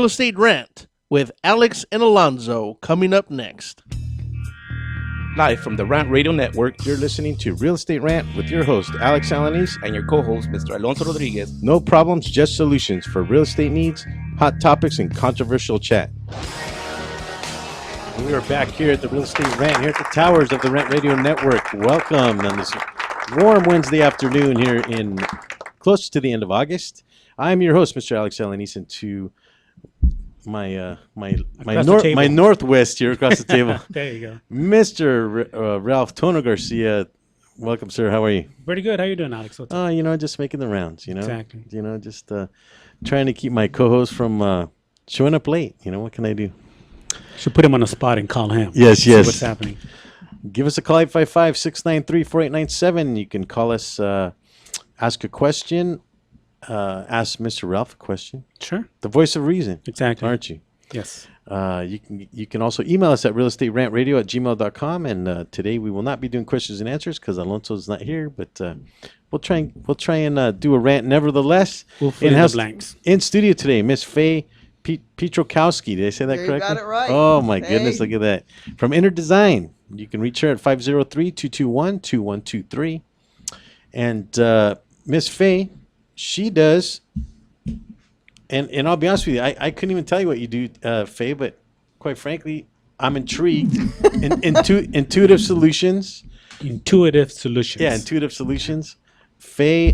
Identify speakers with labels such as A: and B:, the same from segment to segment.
A: Real Estate Rant with Alex and Alonzo coming up next.
B: Live from the Rant Radio Network, you're listening to Real Estate Rant with your host, Alex Alanis,
C: and your co-host, Mr. Alonso Rodriguez.
B: No problems, just solutions for real estate needs, hot topics, and controversial chat. We are back here at the Real Estate Rant, here at the towers of the Rant Radio Network. Welcome on this warm Wednesday afternoon here in close to the end of August. I'm your host, Mr. Alex Alanis, and to my northwest here across the table.
D: There you go.
B: Mr. Ralph Tono Garcia. Welcome, sir. How are you?
D: Pretty good. How you doing, Alex? What's up?
B: Just making the rounds,
D: Exactly.
B: Just trying to keep my co-host from showing up late. What can I do?
D: Should put him on the spot and call him.
B: Yes.
D: See what's happening.
B: Give us a call, 855-693-4897. You can call us, ask a question, ask Mr. Ralph a question.
D: Sure.
B: The voice of reason.
D: Exactly.
B: Aren't you?
D: Yes.
B: You can also email us at realestaterantradio@gmail.com. And today we will not be doing questions and answers because Alonso's not here, but we'll try and do a rant nevertheless.
D: We'll fill in the blanks.
B: In studio today, Miss Faye Pietrokowski. Did I say that correctly?
E: You got it right.
B: Oh my goodness, look at that. From Inner Design. You can reach her at 503-221-2123. And Miss Faye, she does, and I'll be honest with you, I couldn't even tell you what you do, Faye, but quite frankly, I'm intrigued. Intuitive solutions.
D: Intuitive solutions.
B: Yeah, intuitive solutions. Faye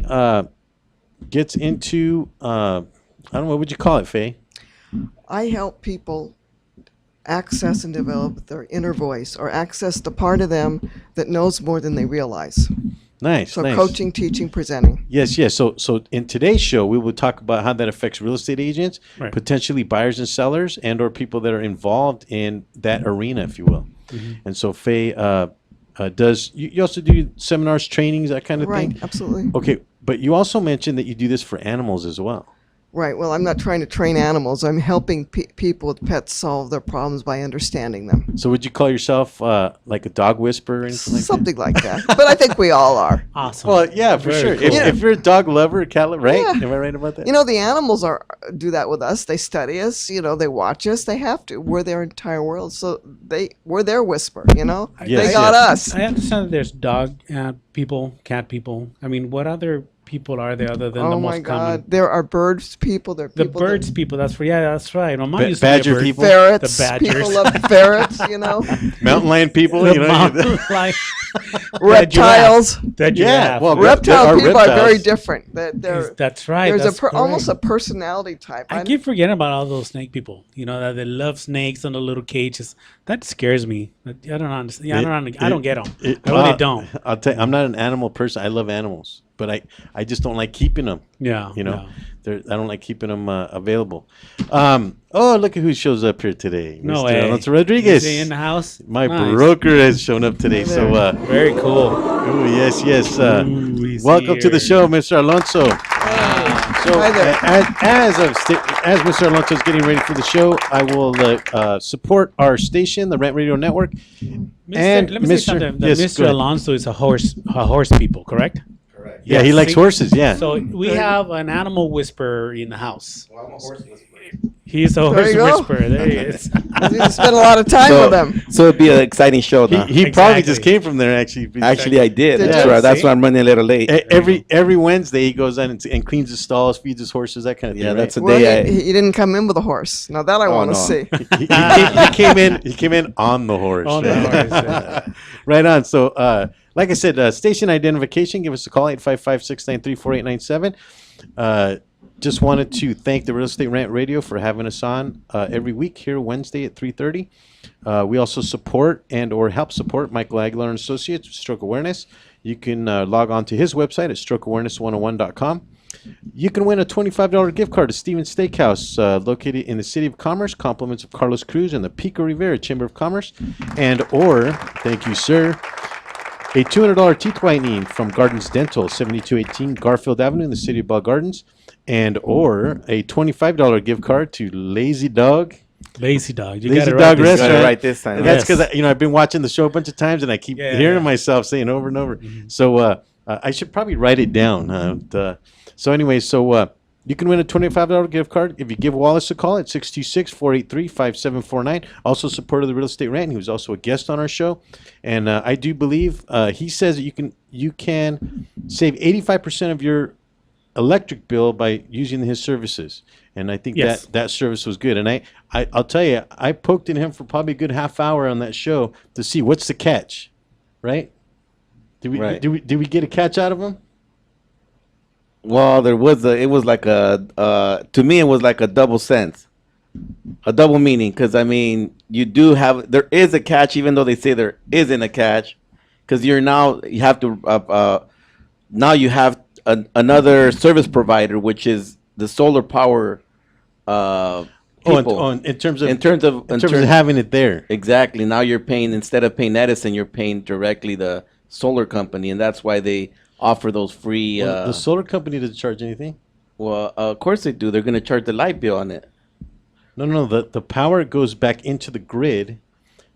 B: gets into, I don't know, what would you call it, Faye?
E: I help people access and develop their inner voice, or access the part of them that knows more than they realize.
B: Nice.
E: So coaching, teaching, presenting.
B: Yes. So in today's show, we will talk about how that affects real estate agents,
D: right,
B: potentially buyers and sellers, and or people that are involved in that arena, if you will. Mm-hmm. And so Faye does. You also do seminars, trainings, that kind of thing.
E: Right. Absolutely.
B: Okay, but you also mentioned that you do this for animals as well.
E: Right. Well, I'm not trying to train animals. I'm helping people with pets solve their problems by understanding them.
B: So would you call yourself like a dog whisperer or anything like that?
E: Something like that. But I think we all are.
D: Awesome.
B: Well, yeah, for sure.
D: Cool.
B: If you're a dog lover, a cat lover, right?
E: Yeah.
B: Am I right about that?
E: The animals do that with us. They study us. They watch us. They have to. We're their entire world. So we're their whisper.
B: Yes,
E: they got us.
D: I understand that there's dog people, cat people. I mean, what other people are there other than the
E: Oh
D: most
E: my God!
D: common?
E: There are birds people. There are
D: The
E: people
D: birds people. That's right. My mom used to be a
B: badger
D: bird.
B: people.
E: ferrets.
D: The badgers.
E: People love ferrets.
B: Mountain lion people,
D: The mountain lion.
E: Reptiles.
D: The giraffe.
B: well,
E: Reptile people are very
B: reptiles.
E: different.
D: That's right.
E: There's
D: That's
E: almost a
D: correct.
E: personality type.
D: I keep forgetting about all those snake people. That they love snakes and the little cages. That scares me. I don't understand. I don't get them. I really don't.
B: I'll tell you, I'm not an animal person. I love animals, but I just don't like keeping them.
D: Yeah.
B: I don't like keeping them available. Look at who shows up here today.
D: No
B: Mr.
D: way.
B: Alonso Rodriguez.
D: Is he in the house?
B: My
D: Nice.
B: broker has shown up today. So,
D: Very cool.
B: yes.
D: Ooh, he's
B: Welcome to the
D: here.
B: show, Mr. Alonso. So,
E: Hi there.
B: as Mr. Alonso is getting ready for the show, I will support our station, the Rant Radio Network. And
D: Let me say something.
B: yes,
D: Mr.
B: go ahead.
D: Alonso is a horse people, correct?
B: Yeah, he likes horses. Yeah.
D: So we have an animal whisperer in the house. He's a
E: There
D: horse
E: you go.
D: whisperer. There he is.
E: You spend a lot of time with them.
C: So it'd be an exciting show now.
B: He probably just
D: Exactly.
B: came from there. Actually,
C: Actually, I did.
E: Did
C: That's
E: you?
C: right. That's
D: See?
C: why I'm running a little late.
B: Every Wednesday he goes on and cleans his stalls, feeds his horses, that kind of thing.
C: Yeah,
B: right?
C: that's a
E: Well,
C: day.
E: he didn't come in with a horse. Now that I want to
C: no.
E: see.
B: He came in on the horse.
D: On the horse, yeah.
B: Right on. So, like I said, station identification. Give us a call, 855-693-4897. Just wanted to thank the Real Estate Rant Radio for having us on every week here Wednesday at 3:30. We also support and or help support Michael Aguilar and Associates with Stroke Awareness. You can log on to his website at strokeawareness101.com. You can win a $25 gift card to Stevens Steakhouse, located in the City of Commerce. Compliments of Carlos Cruz and the Pico Rivera Chamber of Commerce. Thank you, sir, a $200 teeth whitening from Gardens Dental, 7218 Garfield Avenue in the City of Bell Gardens. Or a $25 gift card to Lazy Dog.
D: Lazy Dog. You
B: Lazy
D: got it
B: Dog
D: right.
B: Restaurant.
C: Right this time.
B: That's
D: Yes.
B: because I've been watching the show a bunch of times and I keep hearing myself saying over and over. So I should probably write it down. So You can win a $25 gift card if you give Wallace a call at 626-483-5749. Also supporter of the Real Estate Rant. He was also a guest on our show. And I do believe he says that you can save 85% of your electric bill by using his services. And I think
D: Yes.
B: that service was good. And I'll tell you, I poked in him for probably a good half hour on that show to see what's the catch, right?
C: Right.
B: Did we get a catch out of him?
C: Well, there was it was like to me, it was like a double sense, a double meaning. Because I mean, there is a catch, even though they say there isn't a catch, because you have to, now you have another service provider, which is the solar power, people.
B: In terms of having it there.
C: Exactly. Now you're paying, instead of paying Edison, you're paying directly the solar company, and that's why they offer those free.
B: The solar company doesn't charge anything.
C: Well, of course they do. They're going to charge the light bill on it.
B: No. The power goes back into the grid.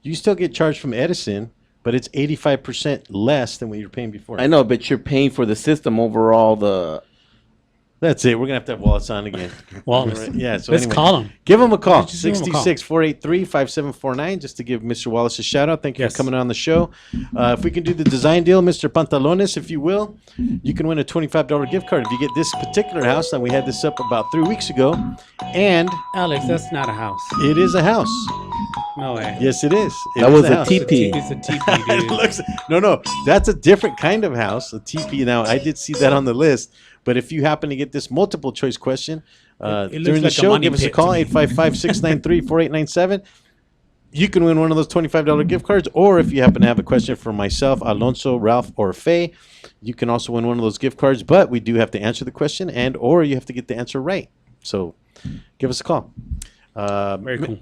B: You still get charged from Edison, but it's 85% less than what you're paying before.
C: I know, but you're paying for the system overall.
B: That's it. We're going to have Wallace on again.
D: Wallace.
B: Right. Yeah. So
D: Let's
B: anyway,
D: call him.
B: Give him a call.
D: Just give him a call.
B: 626-483-5749, just to give Mr. Wallace a shout out. Thank you
D: Yes.
B: for coming on the show. If we can do the design deal, Mr. Pantalones, if you will, you can win a $25 gift card if you get this particular house. And we had this up about 3 weeks ago. And
D: Alex, that's not a house.
B: it is a house.
D: No way.
B: Yes, it is. It
C: That
B: is
C: was a
B: house.
C: TP.
D: It's a teepee,
B: It
D: dude.
B: looks, no, that's a different kind of house, a teepee. Now, I did see that on the list, but if you happen to get this multiple choice question
D: It looks
B: during the
D: like a
B: show,
D: money
B: give us a
D: pit
B: call,
D: to me.
B: 855-693-4897. You can win one of those $25 gift cards, or if you happen to have a question for myself, Alonso, Ralph, or Faye, you can also win one of those gift cards, but we do have to answer the question, or you have to get the answer right. So give us a call.
D: Very cool.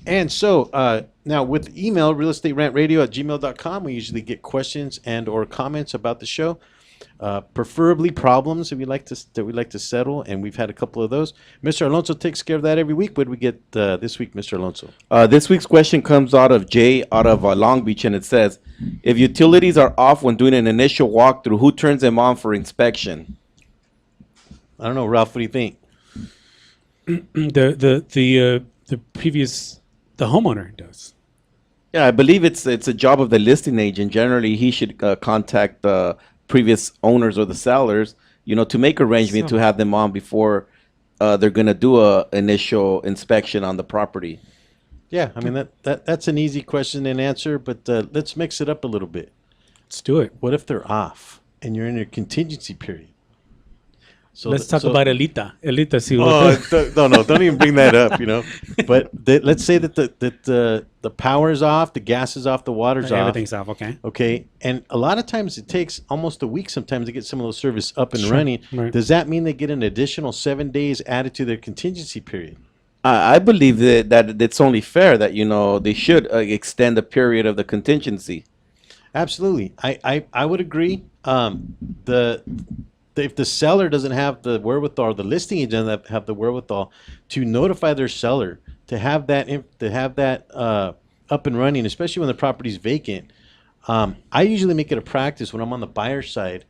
B: And so now with email, realestaterantradio@gmail.com, we usually get questions and or comments about the show, preferably problems that we like to settle, and we've had a couple of those. Mr. Alonso takes care of that every week. What did we get this week, Mr. Alonso?
C: This week's question comes out of Jay out of Long Beach, and it says, if utilities are off when doing an initial walkthrough, who turns them on for inspection?
B: I don't know, Ralph. What do you think?
D: The homeowner does.
C: Yeah, I believe it's a job of the listing agent. Generally, he should contact the previous owners or the sellers, to make arrangement to have them on before they're going to do a initial inspection on the property.
B: Yeah, I mean that's an easy question and answer, but let's mix it up a little bit.
D: Let's do it.
B: What if they're off and you're in your contingency period? So
D: Let's talk about Elita. Elita, see
B: Oh,
D: what
B: no, don't even bring that up, But let's say that the power is off, the gas is off, the water's off.
D: everything's off. Okay.
B: Okay, and a lot of times it takes almost a week sometimes to get some of those service up and
D: Sure,
B: running.
D: right.
B: Does that mean they get an additional 7 days added to their contingency period?
C: I believe that it's only fair that they should extend the period of the contingency.
B: Absolutely, I would agree. If the seller doesn't have the wherewithal, or the listing agent doesn't have the wherewithal to notify their seller to have that up and running, especially when the property's vacant, I usually make it a practice when I'm on the buyer side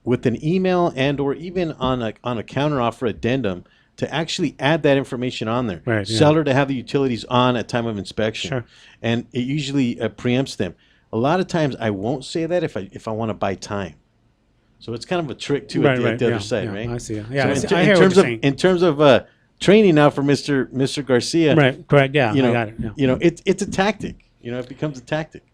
B: with an email and or even on a counteroffer addendum to actually add that information on there.
D: Right, yeah.
B: Seller to have the utilities on at time of inspection,
D: Sure.
B: and it usually preempts them. A lot of times I won't say that if I want to buy time. So it's kind of a trick too at the other side, right?
D: I see. Yeah,
B: So
D: I hear what you're saying.
B: in terms of training now for Mr. Garcia,
D: Right, correct. Yeah, I got it. Yeah.
B: It's a tactic. It becomes a tactic.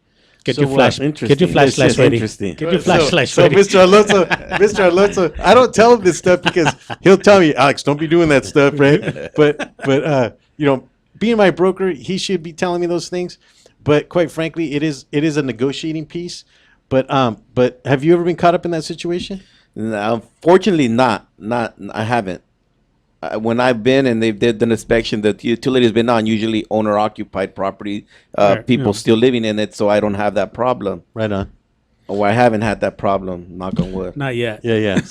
D: Get
B: So,
D: your flash.
C: interesting.
D: Get your flashlights
C: That's
D: ready.
C: interesting.
D: Get your flashlights
B: So
D: ready.
B: Mr. Alonso, I don't tell him this stuff because he'll tell me, Alex, don't be doing that stuff, right? But being my broker, he should be telling me those things. But quite frankly, it is a negotiating piece. But have you ever been caught up in that situation?
C: Unfortunately, not. I haven't. When I've been and they've did an inspection, the utility has been on, usually owner occupied property,
D: Right,
C: people
D: yeah.
C: still living in it, so I don't have that problem.
B: Right on.
C: Or I haven't had that problem, knock on wood.
D: Not yet.
B: Yeah.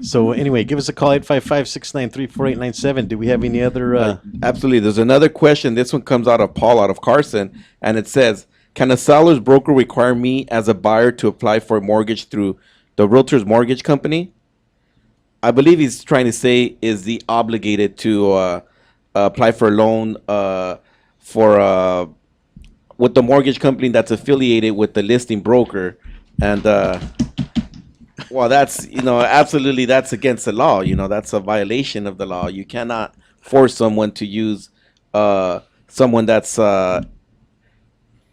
B: So anyway, give us a call, 855-693-4897. Do we have any other?
C: Absolutely. There's another question. This one comes out of Paul out of Carson, and it says, can a seller's broker require me as a buyer to apply for a mortgage through the realtor's mortgage company? I believe he's trying to say is he obligated to apply for a loan for with the mortgage company that's affiliated with the listing broker, and well, that's absolutely that's against the law. That's a violation of the law. You cannot force someone to use someone that's how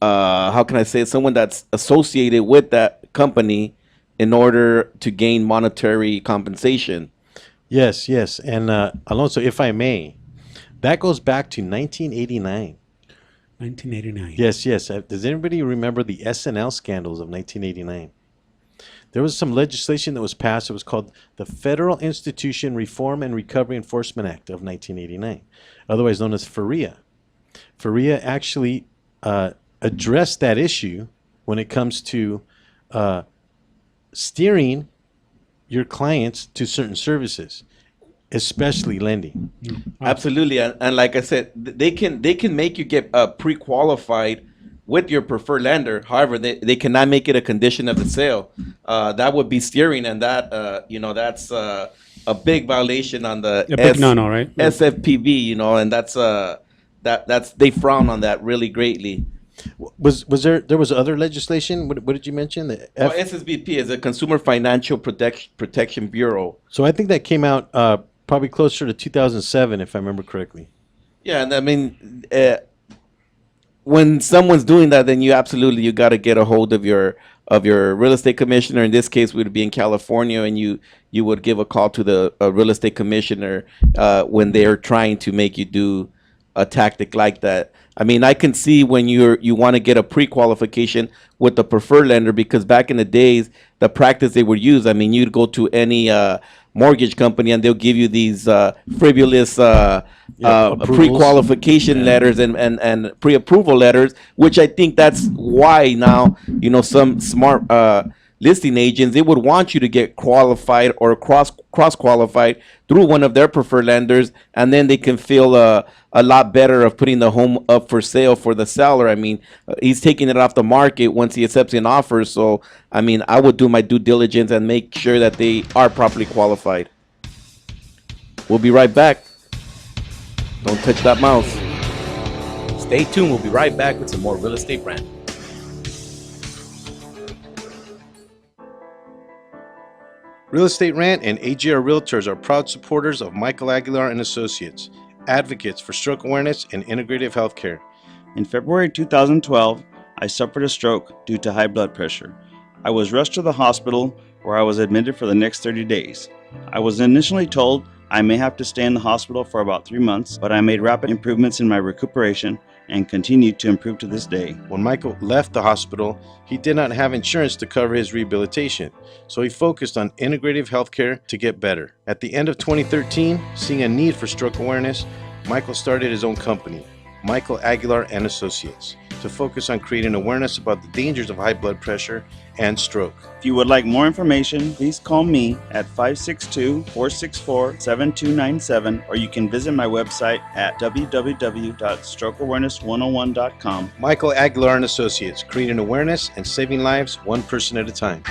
C: can I say it? Someone that's associated with that company in order to gain monetary compensation.
B: Yes, yes. And Alonso, if I may, that goes back to 1989.
D: 1989.
B: Yes, yes. Does anybody remember the SNL scandals of 1989? There was some legislation that was passed. It was called the Federal Institution Reform and Recovery Enforcement Act of 1989, otherwise known as FERIA. FERIA actually addressed that issue when it comes to steering your clients to certain services, especially lending.
C: Absolutely, and like I said, they can make you get pre-qualified with your preferred lender. However, they cannot make it a condition of the sale. That would be steering, and that's a big violation on the
D: A big no-no, right?
C: SFPB. And that's they frown on that really greatly.
B: Was other legislation? What did you mention? The
C: Well, SSBP is a Consumer Financial Protection Bureau.
B: So I think that came out probably closer to 2007, if I remember correctly.
C: Yeah, and I mean, when someone's doing that, then you got to get a hold of your real estate commissioner. In this case, would be in California, and you would give a call to the real estate commissioner when they're trying to make you do a tactic like that. I mean, I can see when you want to get a pre-qualification with the preferred lender, because back in the days, the practice they would use, I mean, you'd go to any mortgage company and they'll give you these frivolous pre-qualification letters and pre-approval letters, which I think that's why now, some smart listing agents, they would want you to get qualified or cross qualified through one of their preferred lenders, and then they can feel a lot better of putting the home up for sale for the seller. I mean, he's taking it off the market once he accepts an offer. So, I mean, I would do my due diligence and make sure that they are properly qualified. We'll be right back. Don't touch that mouse.
F: Stay tuned. We'll be right back with some more Real Estate Rant.
A: Real Estate Rant and AGR Realtors are proud supporters of Michael Aguilar and Associates, advocates for stroke awareness and integrative healthcare.
G: In February 2012, I suffered a stroke due to high blood pressure. I was rushed to the hospital where I was admitted for the next 30 days. I was initially told I may have to stay in the hospital for about 3 months, but I made rapid improvements in my recuperation and continued to improve to this day.
A: When Michael left the hospital, he did not have insurance to cover his rehabilitation, so he focused on integrative healthcare to get better. At the end of 2013, seeing a need for stroke awareness, Michael started his own company, Michael Aguilar and Associates, to focus on creating awareness about the dangers of high blood pressure and stroke.
G: If you would like more information, please call me at 562-464-7297, or you can visit my website at www.strokeawareness101.com.
A: Michael Aguilar and Associates, creating awareness and saving lives one person at a time.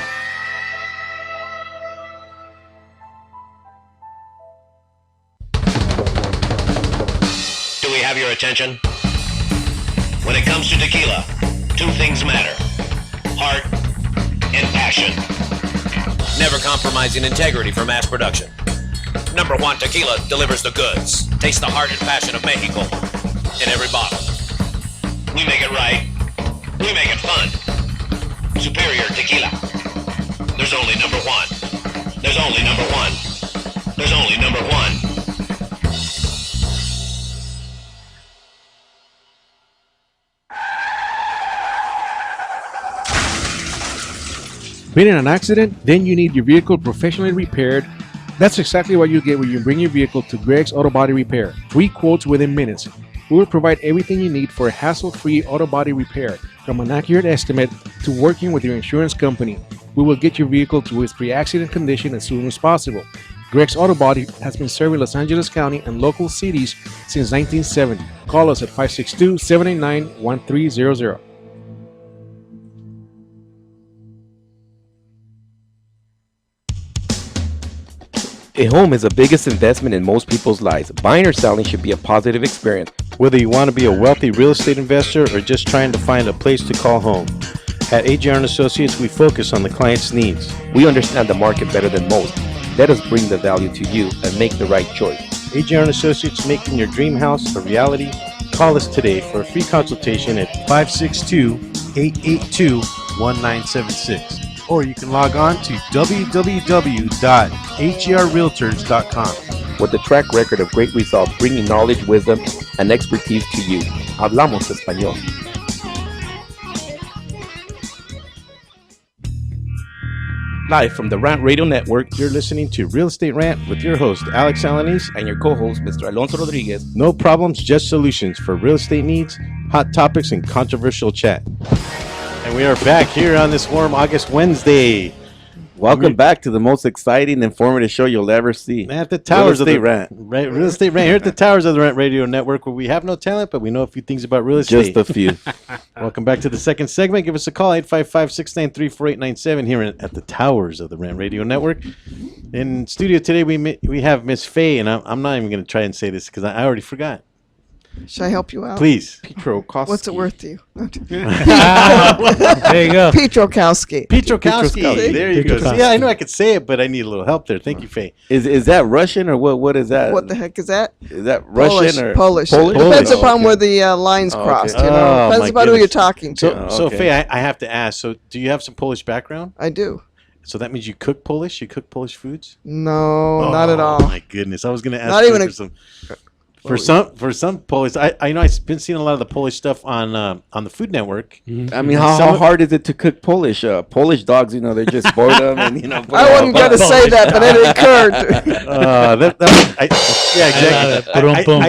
F: Do we have your attention? When it comes to tequila, two things matter: heart and passion. Never compromising integrity for mass production. Number one Tequila delivers the goods. Taste the heart and passion of Mexico in every bottle. We make it right. We make it fun. Superior Tequila. There's only number one. There's only number one. There's only number one.
H: Been in an accident? Then you need your vehicle professionally repaired. That's exactly what you get when you bring your vehicle to Greg's Auto Body Repair. Free quotes within minutes. We will provide everything you need for a hassle-free auto body repair, from an accurate estimate to working with your insurance company. We will get your vehicle to its pre-accident condition as soon as possible. Greg's Auto Body has been serving Los Angeles County and local cities since 1970. Call us at 562-789-1300.
I: A home is the biggest investment in most people's lives. Buying or selling should be a positive experience.
A: Whether you want to be a wealthy real estate investor or just trying to find a place to call home, at AGR and Associates, we focus on the client's needs.
I: We understand the market better than most. Let us bring the value to you and make the right choice.
A: AGR and Associates, making your dream house a reality. Call us today for a free consultation at 562-882-1976. Or you can log on to www.agrrealtors.com.
I: With a track record of great results, bringing knowledge, wisdom, and expertise to you. Hablamos español. Live from the Rant Radio Network,
A: You're listening to Real Estate Rant with your host, Alex Alanis.
I: and your co-host, Mr. Alonso Rodriguez.
A: No problems, just solutions for real estate needs, hot topics, and controversial chat. And we are back here on this warm August Wednesday
C: Welcome back to the most exciting, informative show you'll ever see.
A: at the towers of
C: Estate
A: the
C: Rant.
A: Real Estate Rant here at the towers of the Rant Radio Network, where we have no talent, but we know a few things about real estate.
C: Just a few.
A: Welcome back to the second segment. Give us a call, 855-693-4897 here at the towers of the Rant Radio Network. In studio today, we have Miss Faye, and I'm not even going to try and say this because I already forgot.
E: Should I help you out?
A: Please.
C: Petrokowski.
E: What's it worth to you?
D: There you go.
E: Petrokowski.
A: Petrokowski. There you go.
D: Petrokowski.
A: See, I know I could say it, but I need a little help there. Thank you, Faye.
C: Is that Russian or what? What is that?
E: What the heck is that?
C: Is that Russian or
E: Polish?
C: Polish?
E: Depends
C: Oh,
E: upon
C: okay.
E: where the lines
C: Oh,
E: crossed.
C: okay.
E: You know,
A: Oh,
E: depends
A: my
E: upon who you're
A: goodness.
E: talking to.
A: So
C: okay.
A: Faye, I have to ask. So, do you have some Polish background?
E: I do.
A: So that means you cook Polish? You cook Polish foods?
E: No, not at all.
A: Oh my goodness! I was going to ask.
E: Not
A: you
E: even
A: for for some Polish. I know I've been seeing a lot of the Polish stuff on the Food Network.
C: I mean, how hard is it to cook Polish? Polish dogs, they just boil them and put
E: I
C: them
E: wasn't
C: on
E: going to
C: butter.
E: say that, but it occurred.
A: Yeah, exactly.
D: Boom, boom.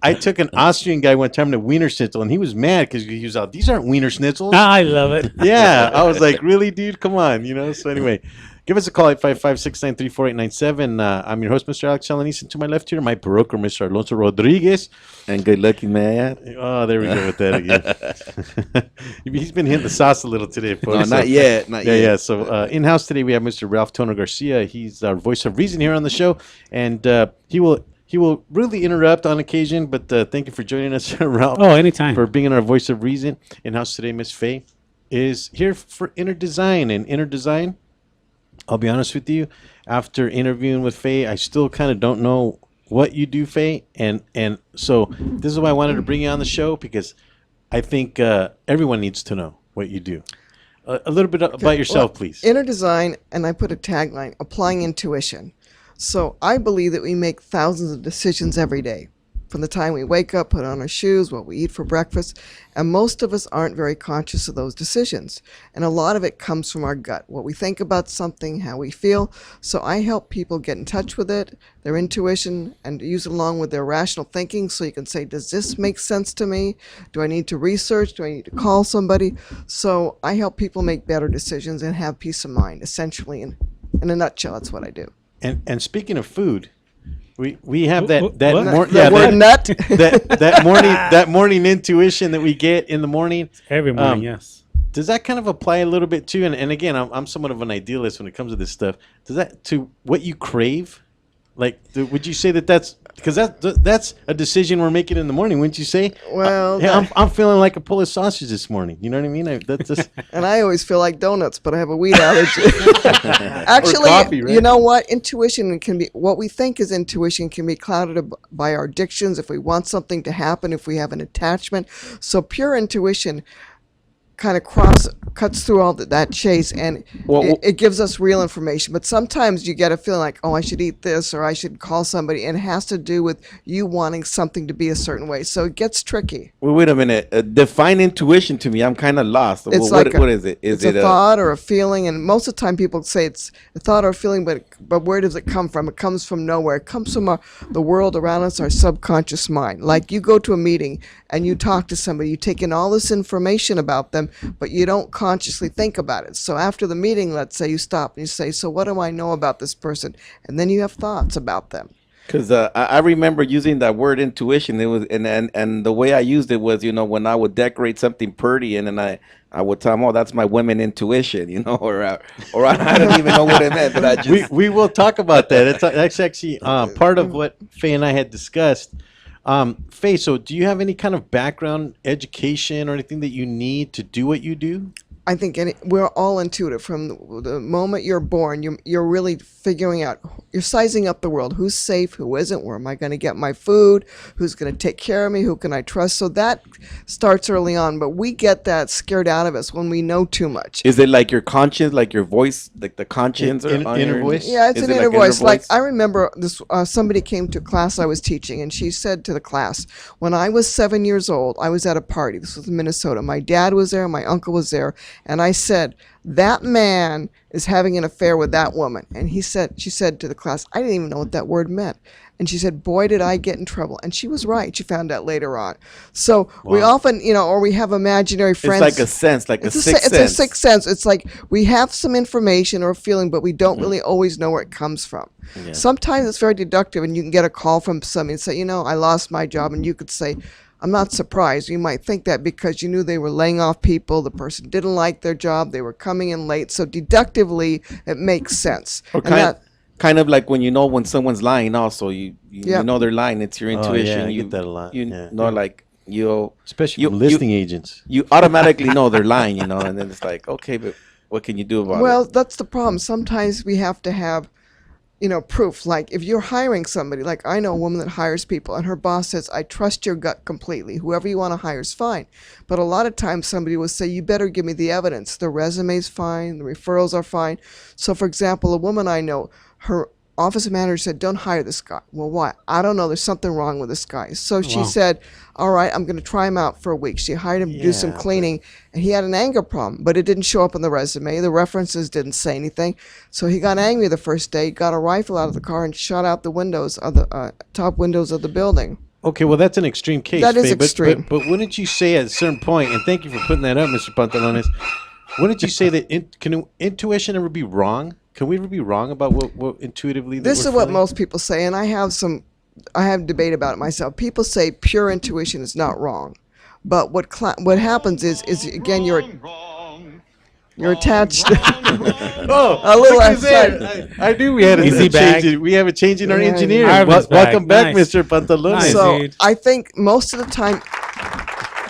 A: I took an Austrian guy one time to Wiener Schnitzel, and he was mad because he was out. These aren't Wiener Schnitzels.
D: I love it.
A: Yeah, I was like, really, dude? Come on, So anyway, give us a call at 855-693-4897. I'm your host, Mr. Alex Alanis, and to my left here, my broker, Mr. Alonso Rodriguez.
C: And good looking, man.
A: Oh, there we go with that again. He's been hitting the sauce a little today,
C: No,
A: folks.
C: not yet. Not yet.
A: Yeah. So in-house today, we have Mr. Ralph Tono Garcia. He's our voice of reason here on the show, and he will really interrupt on occasion, but thank you for joining us, Ralph.
D: Oh, anytime.
A: For being our voice of reason. In-house today, Miss Faye is here for Inner Design. And Inner Design, I'll be honest with you, after interviewing with Faye, I still kind of don't know what you do, Faye. And so this is why I wanted to bring you on the show, because I think everyone needs to know what you do. A little bit about yourself, please.
E: Inner design, and I put a tagline, applying intuition. So I believe that we make thousands of decisions every day. From the time we wake up, put on our shoes, what we eat for breakfast, and most of us aren't very conscious of those decisions. And a lot of it comes from our gut, what we think about something, how we feel. So I help people get in touch with it, their intuition, and use it along with their rational thinking, so you can say, does this make sense to me? Do I need to research? Do I need to call somebody? So I help people make better decisions and have peace of mind, essentially. In a nutshell, that's what I do.
A: And speaking of food, we have that
D: What?
E: Nut?
A: that morning intuition that we get in the morning.
D: Every morning, yes.
A: Does that kind of apply a little bit too? And again, I'm somewhat of an idealist when it comes to this stuff. Does that to what you crave? Like, would you say that's because that's a decision we're making in the morning? Wouldn't you say?
E: Well,
A: hey, I'm feeling like a Polish sausage this morning. You know what I mean? That's just
E: and I always feel like donuts, but I have a wheat allergy. Actually,
A: coffee, right?
E: you know what? Intuition can be, what we think is intuition can be clouded by our addictions, if we want something to happen, if we have an attachment. So pure intuition kind of cuts through all that chase, and it gives us real information. But sometimes you get a feeling like, oh, I should eat this, or I should call somebody, and it has to do with you wanting something to be a certain way. So it gets tricky.
C: Well, wait a minute. Define intuition to me. I'm kind of lost.
E: It's
C: what is it? Is
E: it's
C: it
E: a thought or a feeling, and most of the time people say it's a thought or a feeling, but where does it come from? It comes from nowhere. It comes from the world around us, our subconscious mind. Like, you go to a meeting and you talk to somebody, you take in all this information about them, but you don't consciously think about it. So after the meeting, let's say, you stop and you say, so what do I know about this person? And then you have thoughts about them.
C: Because I remember using that word intuition. It was and the way I used it was, when I would decorate something pretty, and then I I would tell them, "Oh, that's my women intuition," or I don't even know what it meant, but I just
B: We will talk about that. That's actually part of what Faye and I had discussed. Faye, so do you have any kind of background, education, or anything that you need to do what you do?
E: I think we're all intuitive from the moment you're born. You're really figuring out, you're sizing up the world. Who's safe? Who isn't? Where am I going to get my food? Who's going to take care of me? Who can I trust? So that starts early on, but we get that scared out of us when we know too much.
C: Is it like your conscience, like your voice, like the conscience, or
B: Inner voice?
E: Yeah, it's
C: Is
E: an
C: it
E: inner
C: like
E: voice.
C: inner
E: Like
C: voice?
E: I remember this. Somebody came to a class I was teaching, and she said to the class, "When I was 7 years old, I was at a party. This was in Minnesota. My dad was there, my uncle was there, and I said, that man is having an affair with that woman." And she said to the class, "I didn't even know what that word meant." And she said, "Boy, did I get in trouble." And she was right. She found out later on. So we often, or we have imaginary friends.
C: It's like a sense, like a sixth
E: It's
C: sense.
E: a sixth sense. It's like we have some information or a feeling, but we don't really always know where it comes from.
C: Yeah.
E: Sometimes it's very deductive, and you can get a call from somebody and say, I lost my job. And you could say, I'm not surprised. You might think that because you knew they were laying off people, the person didn't like their job, they were coming in late. So deductively, it makes sense.
C: Or
E: And
C: kind of like when when someone's lying. Also, you know they're lying. It's your intuition.
B: I
C: you
B: get that a lot.
C: You
B: Yeah.
C: know, like
B: Especially from listing agents.
C: You automatically know they're lying. And then it's like, okay, but what can you do about it?
E: Well, that's the problem. Sometimes we have to have, proof. Like if you're hiring somebody, like I know a woman that hires people and her boss says, "I trust your gut completely. Whoever you want to hire is fine." But a lot of times somebody will say, "You better give me the evidence. The resume's fine. The referrals are fine." So for example, a woman I know, her office manager said, "Don't hire this guy." Well, why? "I don't know. There's something wrong with this guy." So she said, "All right, I'm going to try him out for a week." She hired him to do some cleaning, and he had an anger problem, but it didn't show up on the resume. The references didn't say anything. So he got angry the first day, got a rifle out of the car, and shot out the windows of the top windows of the building.
B: Okay, well, that's an extreme case.
E: That is
B: Faye,
E: extreme.
B: But wouldn't you say at a certain point, and thank you for putting that up, Mr. Pantalones, wouldn't you say that can intuition ever be wrong? Can we ever be wrong about what intuitively
E: This
B: we're
E: is what
B: feeling?
E: most people say, and I have debate about it myself. People say pure intuition is not wrong, but what happens is again you're attached.
B: Oh,
E: A little
B: look who's
E: outside.
B: there. I knew we had
D: Easy
B: a
D: bag.
B: change. We have a change in our
E: Yeah,
B: engineer.
D: Harvey's
B: Welcome back,
D: back. Nice.
B: Mr. Pantalones.
D: Nice.
E: So
D: dude.
E: I think most of the time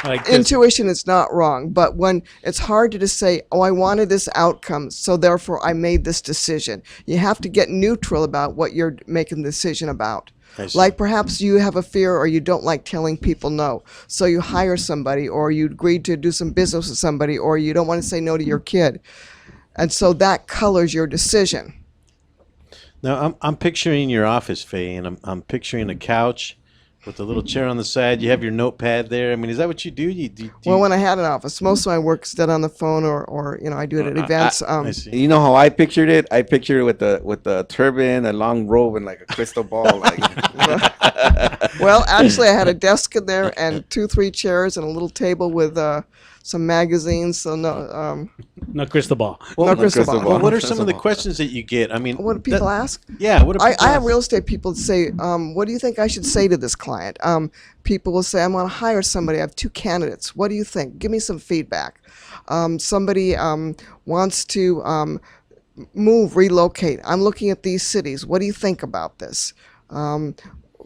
D: Like this.
E: intuition is not wrong, but when it's hard to just say, "Oh, I wanted this outcome, so therefore I made this decision." You have to get neutral about what you're making the decision about.
B: I see.
E: Like perhaps you have a fear or you don't like telling people no. So you hire somebody or you agree to do some business with somebody or you don't want to say no to your kid. And so that colors your decision.
B: Now I'm picturing your office, Faye, and I'm picturing a couch with a little chair on the side. You have your notepad there. I mean, is that what you do?
E: Well, when I had an office, most of my work is done on the phone or I do it at events.
B: I see.
C: You know how I pictured it? I pictured it with the turban, a long robe, and like a crystal ball. Like
E: Well, actually, I had a desk in there and 2-3 chairs and a little table with some magazines. So no,
D: No crystal ball.
E: no crystal ball.
B: Well, what are some of the questions that you get? I mean,
E: What do people ask?
B: Yeah, what do people
E: I have
B: ask?
E: real estate people say, "What do you think I should say to this client?" People will say, "I'm going to hire somebody. I have 2 candidates. What do you think? Give me some feedback." Somebody wants to relocate. "I'm looking at these cities. What do you think about this?"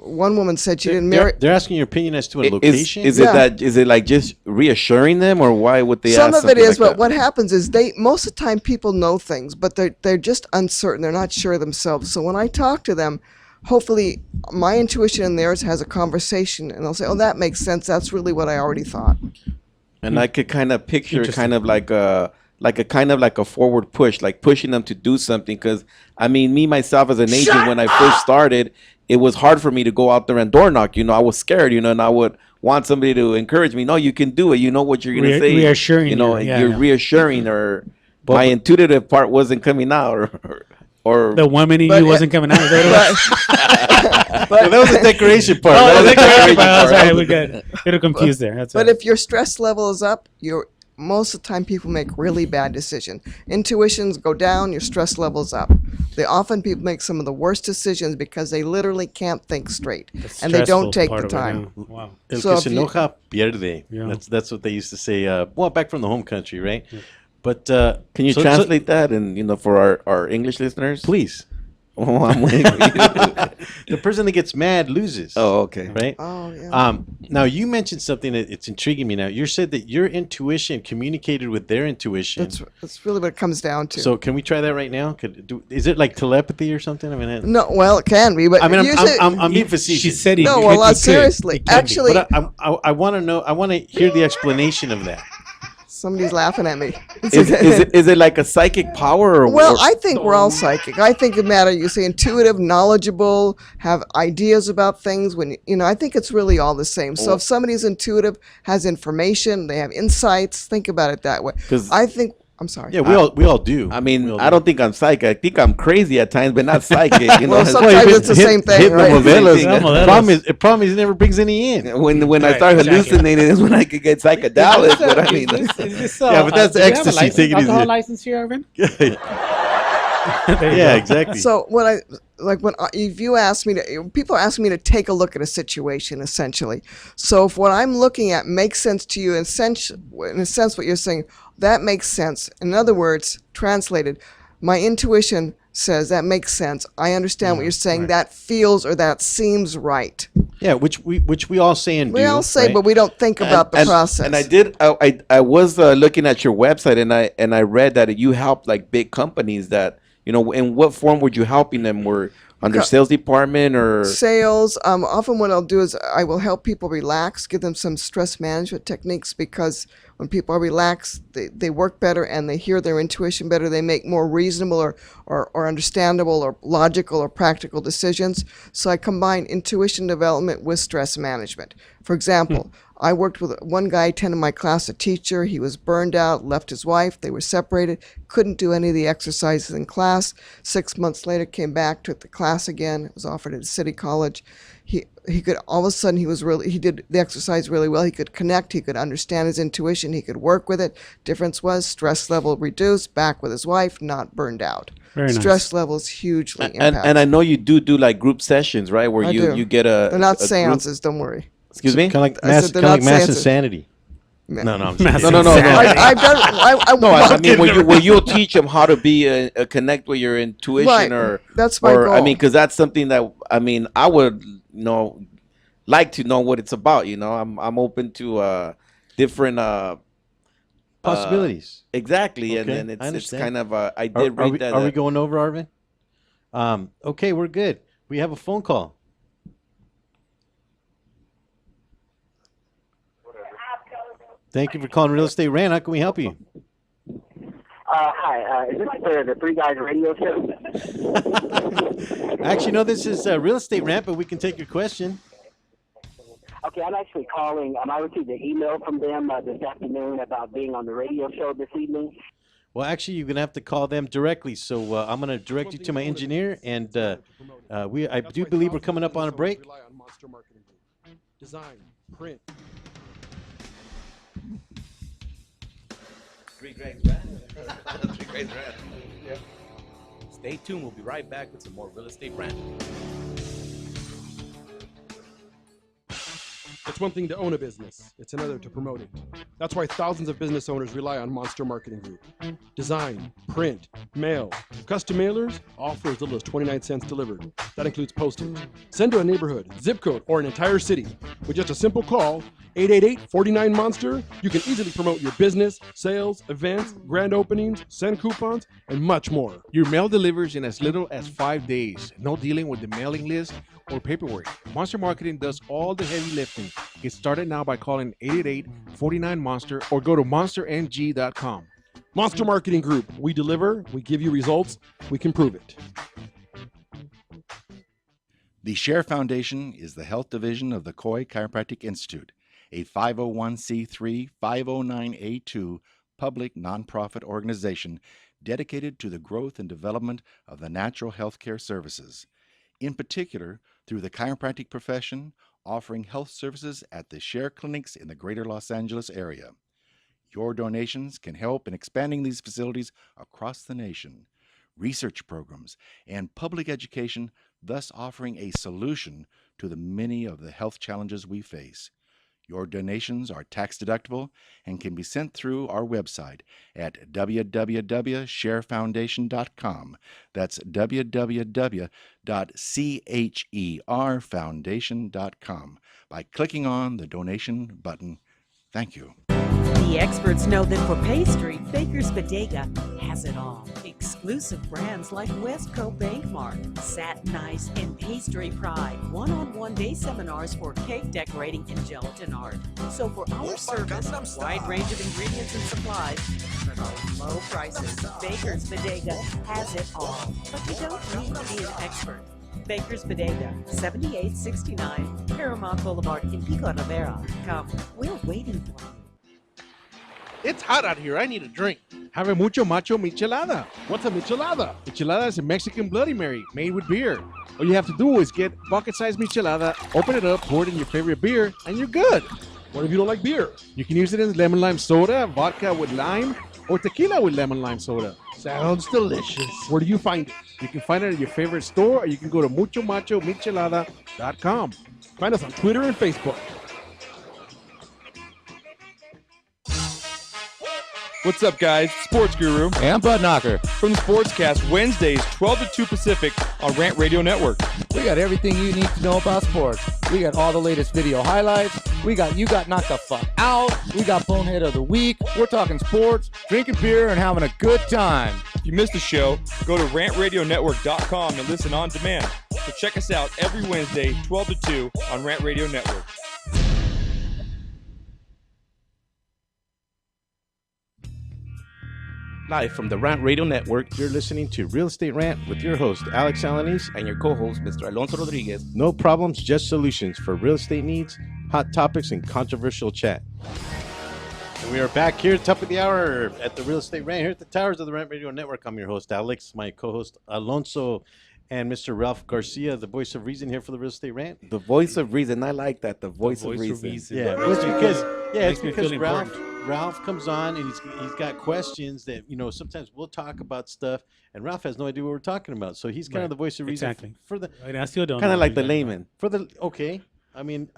E: One woman said she didn't marry.
B: They're asking your opinion as to a location.
C: Is
E: Yeah.
C: is it like just reassuring them, or why would they?
E: Some
C: ask
E: of it
C: something
E: is,
C: like
E: but
C: that?
E: what happens is most of the time people know things, but they're just uncertain. They're not sure themselves. So when I talk to them, hopefully my intuition and theirs has a conversation, and they'll say, "Oh, that makes sense. That's really what I already thought."
C: And I could kind of picture
D: Interesting.
C: kind of like a forward push, like pushing them to do something. Because I mean, me myself as an agent, when I first started, it was hard for me to go out there and door knock. I was scared. And I would want somebody to encourage me. No, you can do it. You know what you're gonna say.
D: Reassuring you.
C: and
D: Yeah,
C: you're
D: yeah.
C: reassuring, or my intuitive part wasn't coming out, or
D: The woman in
E: But
D: you
E: it-
D: wasn't coming out. Is that what it was?
B: Well, that was the decoration part.
D: Oh,
B: That was
D: that's
B: the
D: right.
B: decoration
D: That's
B: part.
D: right. We got a little confused there. That's
E: But
D: right.
E: if your stress level is up, most of the time people make really bad decisions. Intuitions go down, your stress levels up. They often people make some of the worst decisions because they literally can't think straight and they don't take the time.
D: Wow.
B: El
E: So
B: que
E: if
B: se
E: you-
B: enoja pierde.
D: Yeah.
B: That's what they used to say. Well, back from the home country, right? But
C: Can you translate that and for our English listeners?
B: please?
C: Oh, I'm waiting.
B: The person that gets mad loses.
C: Oh, okay.
B: Right.
E: Oh, yeah.
B: Now you mentioned something that it's intriguing me. Now you said that your intuition communicated with their intuition.
E: That's really what it comes down to.
B: So can we try that right now? Is it like telepathy or something? I mean,
E: No, well, it can be, but
B: I mean,
E: usually,
B: I'm being facetious.
D: She said he
E: no,
D: it-
E: well,
D: it could.
E: seriously,
D: It can be.
E: actually,
B: But I want to know. I want to hear the explanation of that.
E: somebody's laughing at me.
C: Is it like a psychic power?
E: Well, I think we're all psychic. I think it matters. You say intuitive, knowledgeable, have ideas about things. I think it's really all the same. So if somebody's intuitive, has information, they have insights. Think about it that way.
C: 'Cause-
E: I think. I'm sorry.
B: Yeah, we all do.
C: I mean,
B: We all
C: I
B: do.
C: don't think I'm psychic. I think I'm crazy at times, but not psychic.
E: Well, sometimes it's the same thing, right?
C: Hypnomodelos.
D: Some of
B: The
D: that
B: problem is it never brings any in.
C: When I
D: Right,
C: start
D: exactly.
C: hallucinating is when I could get psychedelic. But I mean,
B: Yeah, but that's ecstasy. Take it easy.
D: Alcohol license here, Irvin?
B: Yeah, exactly.
E: So if you ask me to, people ask me to take a look at a situation essentially. So if what I'm looking at makes sense to you, in a sense, what you're saying, that makes sense. In other words, translated, my intuition says that makes sense. I understand what you're saying. That feels or that seems right.
B: Yeah, which we all say and do.
E: We all say,
B: right?
E: but we don't think about the process.
C: And I was looking at your website and I read that you help like big companies that, in what form would you helping them? Were under sales department or
E: sales. Often what I'll do is I will help people relax, give them some stress management techniques, because when people are relaxed, they work better and they hear their intuition better. They make more reasonable or understandable or logical or practical decisions. So I combine intuition development with stress management. For example, I worked with one guy, attended my class, a teacher. He was burned out, left his wife. They were separated, couldn't do any of the exercises in class. 6 months later, came back, took the class again, was offered at City College. He could, all of a sudden, he did the exercise really well. He could connect, he could understand his intuition, he could work with it. Difference was stress level reduced, back with his wife, not burned out.
D: Very nice.
E: Stress levels hugely
C: and
E: impact.
C: I know you do like group sessions, right? Where
E: I do.
C: you get a
E: They're not
C: a group-
E: seances, don't worry.
C: Excuse me.
B: Kind of like
E: I
B: mass,
E: said they're
B: kind of like
E: not
B: mass
E: seances.
B: insanity. No, I'm just
D: Mass
B: kidding.
C: No.
E: I've done.
C: No, I mean where you'll teach them how to be a connect with your intuition,
E: Right.
C: or
E: That's my
C: or I
E: goal.
C: mean, because that's something that I would like to know what it's about. I'm open to different
B: Possibilities.
C: exactly,
B: Okay,
C: and it's
B: I understand.
C: kind of I
B: Are,
C: did
B: are
C: read
B: we,
C: that.
B: are we going over, Arvin? Okay, we're good. We have a phone call. Thank you for calling Real Estate Rant. How can we help you?
J: Hi, is this the Three Guys Radio Show?
B: Actually, no, this is Real Estate Rant, but we can take your question.
J: Okay, I'm actually calling. I received an email from them this afternoon about being on the radio show this evening.
B: Well, actually, you're going to have to call them directly. So I'm going to direct you to my engineer, and I do believe we're coming up on a break.
H: Design, print.
I: Stay tuned. We'll be right back with some more Real Estate Rant.
H: It's one thing to own a business. It's another to promote it. That's why thousands of business owners rely on Monster Marketing Group. Design, print, mail, custom mailers, all for as little as 29 cents delivered. That includes postage. Send to a neighborhood, zip code, or an entire city. With just a simple call, 888-49-MONSTER, you can easily promote your business, sales, events, grand openings, send coupons, and much more.
K: Your mail delivers in as little as 5 days. No dealing with the mailing list or paperwork. Monster Marketing does all the heavy lifting. Get started now by calling 888-49-MONSTER or go to monsterng.com.
H: Monster Marketing Group. We deliver, we give you results, we can prove it.
L: The Share Foundation is the health division of the Coy Chiropractic Institute, a 501c3 509A2 public nonprofit organization dedicated to the growth and development of the natural healthcare services, in particular through the chiropractic profession, offering health services at the Share clinics in the greater Los Angeles area. Your donations can help in expanding these facilities across the nation, research programs, and public education, thus offering a solution to the many of the health challenges we face. Your donations are tax deductible and can be sent through our website at www.sharefoundation.com. That's www.cherfoundation.com by clicking on the donation button. Thank you.
M: The experts know that for pastry, Baker's Bodega has it all. Exclusive brands like Westco Bankmark, Satin Ice, and Pastry Pride. One-on-one day seminars for cake decorating and gelatin art. So for our service, wide range of ingredients and supplies, but low prices, Baker's Bodega has it all. But you don't need to be an expert. Baker's Bodega, 7869 Paramount Boulevard in Pico Rivera. Come, we're waiting for you.
K: It's hot out here. I need a drink. Have a mucho macho michelada. What's a michelada? Michelada is a Mexican Bloody Mary made with beer. All you have to do is get bucket-sized michelada, open it up, pour it in your favorite beer, and you're good. What if you don't like beer? You can use it in lemon lime soda, vodka with lime, or tequila with lemon lime soda. Sounds delicious. Where do you find it? You can find it at your favorite store, or you can go to muchomachomichelada.com. Find us on Twitter and Facebook.
N: What's up, guys? Sports Guru and Bud Knocker from the Sportscast, Wednesdays, 12 to 2 Pacific on Rant Radio Network.
O: We got everything you need to know about sports. We got all the latest video highlights. We got You Got Knocked the Fuck Out. We got Bonehead of the Week. We're talking sports, drinking beer, and having a good time.
N: If you missed the show, go to rantradionetwork.com and listen on demand. So check us out every Wednesday, 12 to 2 on Rant Radio Network.
I: Live from the Rant Radio Network,
A: You're listening to Real Estate Rant with your host, Alex Alanis.
I: and your co-host, Mr. Alonso Rodriguez.
A: No problems, just solutions for real estate needs, hot topics, and controversial chat. And we are back here, top of the hour at the Real Estate Rant, here at the towers of the Rant Radio Network. I'm your host, Alex, my co-host, Alonso, and Mr. Ralph Garcia, the voice of reason here for the Real Estate Rant.
C: The voice of reason. I like that. The voice of reason.
A: Yeah, it's because Ralph comes on and he's got questions that, sometimes we'll talk about stuff and Ralph has no idea what we're talking about. So he's kind of the voice of reason for the
D: I still don't
C: kind
D: know
C: of like the layman.
A: okay. I mean,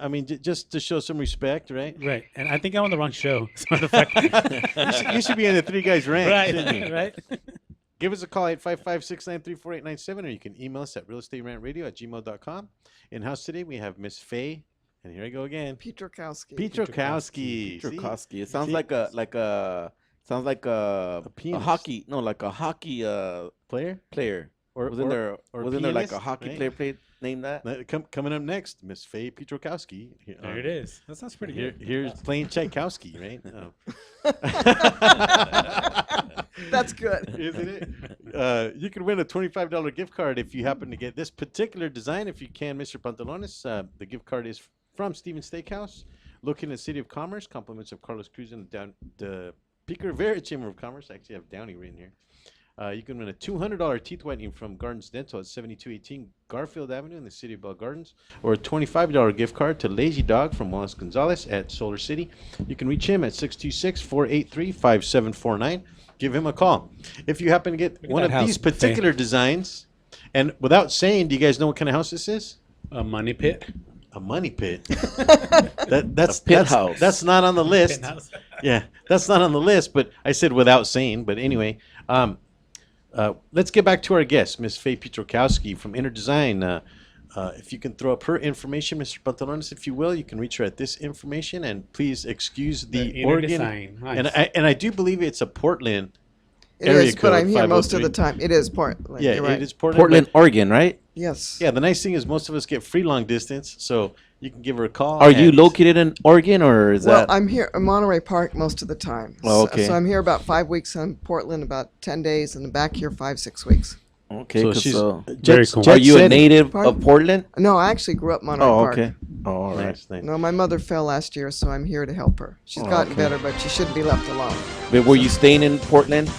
A: just to show some respect, right?
D: Right. And I think I'm on the wrong show, as a matter of fact.
A: you should be in the Three Guys Rant.
D: Right. Right.
A: Give us a call, 855-693-4897, or you can email us at realestaterantradio@gmail.com. In-house today, we have Miss Faye. And here I go again.
E: Pietrokowski.
C: It sounds like a hockey. No, like a hockey player.
A: Or
C: wasn't there like
A: pianist,
C: a hockey
A: right?
C: player named that?
A: Coming up next, Miss Faye Pietrokowski.
D: There it is. That sounds pretty good.
A: Here's playing Tchaikovsky, right?
E: That's good.
A: Isn't it? You can win a $25 gift card if you happen to get this particular design. If you can, Mr. Pantalones. The gift card is from Steven Steakhouse, located in the City of Commerce. Compliments of Carlos Cruz and the Pico Rivera Chamber of Commerce. I actually have Downey written here. You can win a $200 teeth whitening from Gardens Dental at 7218 Garfield Avenue in the City of Bell Gardens, or a $25 gift card to Lazy Dog from Wallace Gonzalez at Solar City. You can reach him at 626-483-5749. Give him a call. If you happen to get one of these particular designs, and without saying, do you guys know what kind of house this is?
D: A money pit.
A: A money pit. That's not on the list. Yeah, that's not on the list. But I said without saying. But anyway, let's get back to our guest, Miss Faye Pietrokowski from Inner Design. If you can throw up her information, Mr. Pantalones, if you will, you can reach her at this information. And please excuse the Oregon.
D: Design. Nice.
A: And I do believe it's a Portland.
E: It is, but I'm here most of the time. It is Portland.
A: Yeah,
E: you're right.
A: it is Portland.
C: Portland, Oregon, right?
E: Yes.
A: Yeah, the nice thing is most of us get free long distance, so you can give her a call.
C: Are you located in Oregon, or is that?
E: Well, I'm here in Monterey Park most of the time.
C: Oh, okay.
E: So I'm here about 5 weeks in Portland, about 10 days, and back here 5-6 weeks.
C: Okay,
A: so she's
D: very cool.
C: Are you a native of Portland?
E: No, I actually grew up in Monterey Park.
C: Okay. Oh, all right.
A: Nice.
E: No, my mother fell last year, so I'm here to help her. She's gotten better, but she shouldn't be left alone.
C: But were you staying in Portland,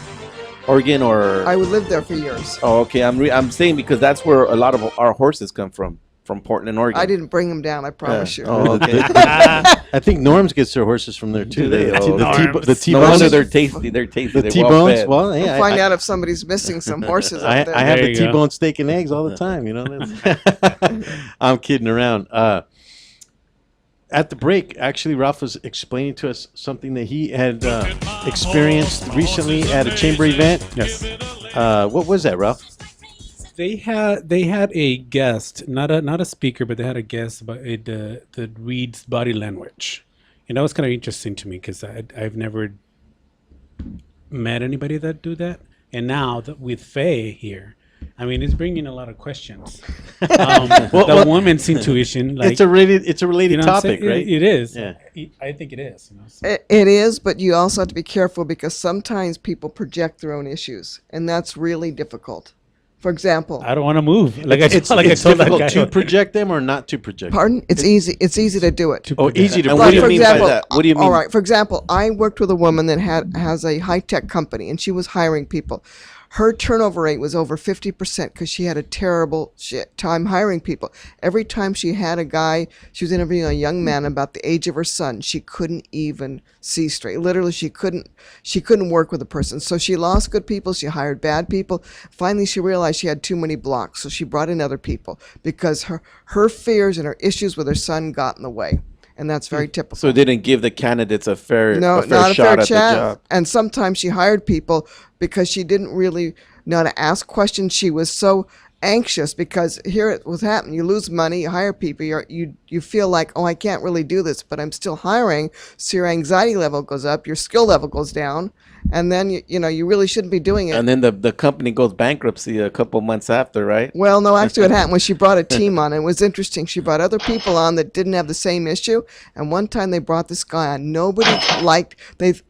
C: Oregon, or?
E: I would live there for years.
C: Oh, okay. I'm saying because that's where a lot of our horses come from. from Portland, Oregon.
E: I didn't bring them down. I promise you.
C: Oh, okay.
B: I think Norm's gets their horses from there too. The T-bones.
C: No wonder they're tasty. They're tasty.
B: The
C: They're
B: T-bones.
C: well
B: Well, hey,
E: We'll find out if somebody's missing some horses out there.
B: I have
D: There
B: the
D: you go.
B: T-bone steak and eggs all the time. You know, I'm kidding around. At the break, actually, Ralph was explaining to us something that he had experienced recently at a chamber event.
D: Yes.
B: What was that, Ralph?
D: They had a guest, not a speaker, but they had a guest about it that reads body language, and that was kind of interesting to me because I've never met anybody that do that, and now that with Faye here, I mean, it's bringing a lot of questions. The woman's intuition, like
B: it's a related topic, right?
D: It is.
B: Yeah.
D: I think it is. You know, so.
E: It is, but you also have to be careful because sometimes people project their own issues, and that's really difficult. For example,
D: I don't want to move.
B: It's difficult to project them or not to project.
E: Pardon? It's easy. It's easy to do it.
B: Easy to.
C: And
B: What
C: what
B: do
C: do you
B: you
C: mean
B: mean
C: by that? What do you mean?
E: All right. For example, I worked with a woman that has a high tech company, and she was hiring people. Her turnover rate was over 50% because she had a terrible time hiring people. Every time she had a guy, she was interviewing a young man about the age of her son. She couldn't even see straight. Literally, she couldn't work with a person. So she lost good people. She hired bad people. Finally, she realized she had too many blocks. So she brought in other people because her fears and her issues with her son got in the way. And that's very typical.
C: So it didn't give the candidates a fair
E: not a
C: shot
E: fair
C: at the
E: chance.
C: job.
E: And sometimes she hired people because she didn't really know how to ask questions. She was so anxious because here it was happening. You lose money, you hire people, you feel like, oh, I can't really do this, but I'm still hiring. So your anxiety level goes up, your skill level goes down, and then you really shouldn't be doing it.
C: And then the company goes bankruptcy a couple months after, right?
E: Well, no, actually what happened was she brought a team on. It was interesting. She brought other people on that didn't have the same issue. And one time they brought this guy on. Nobody liked,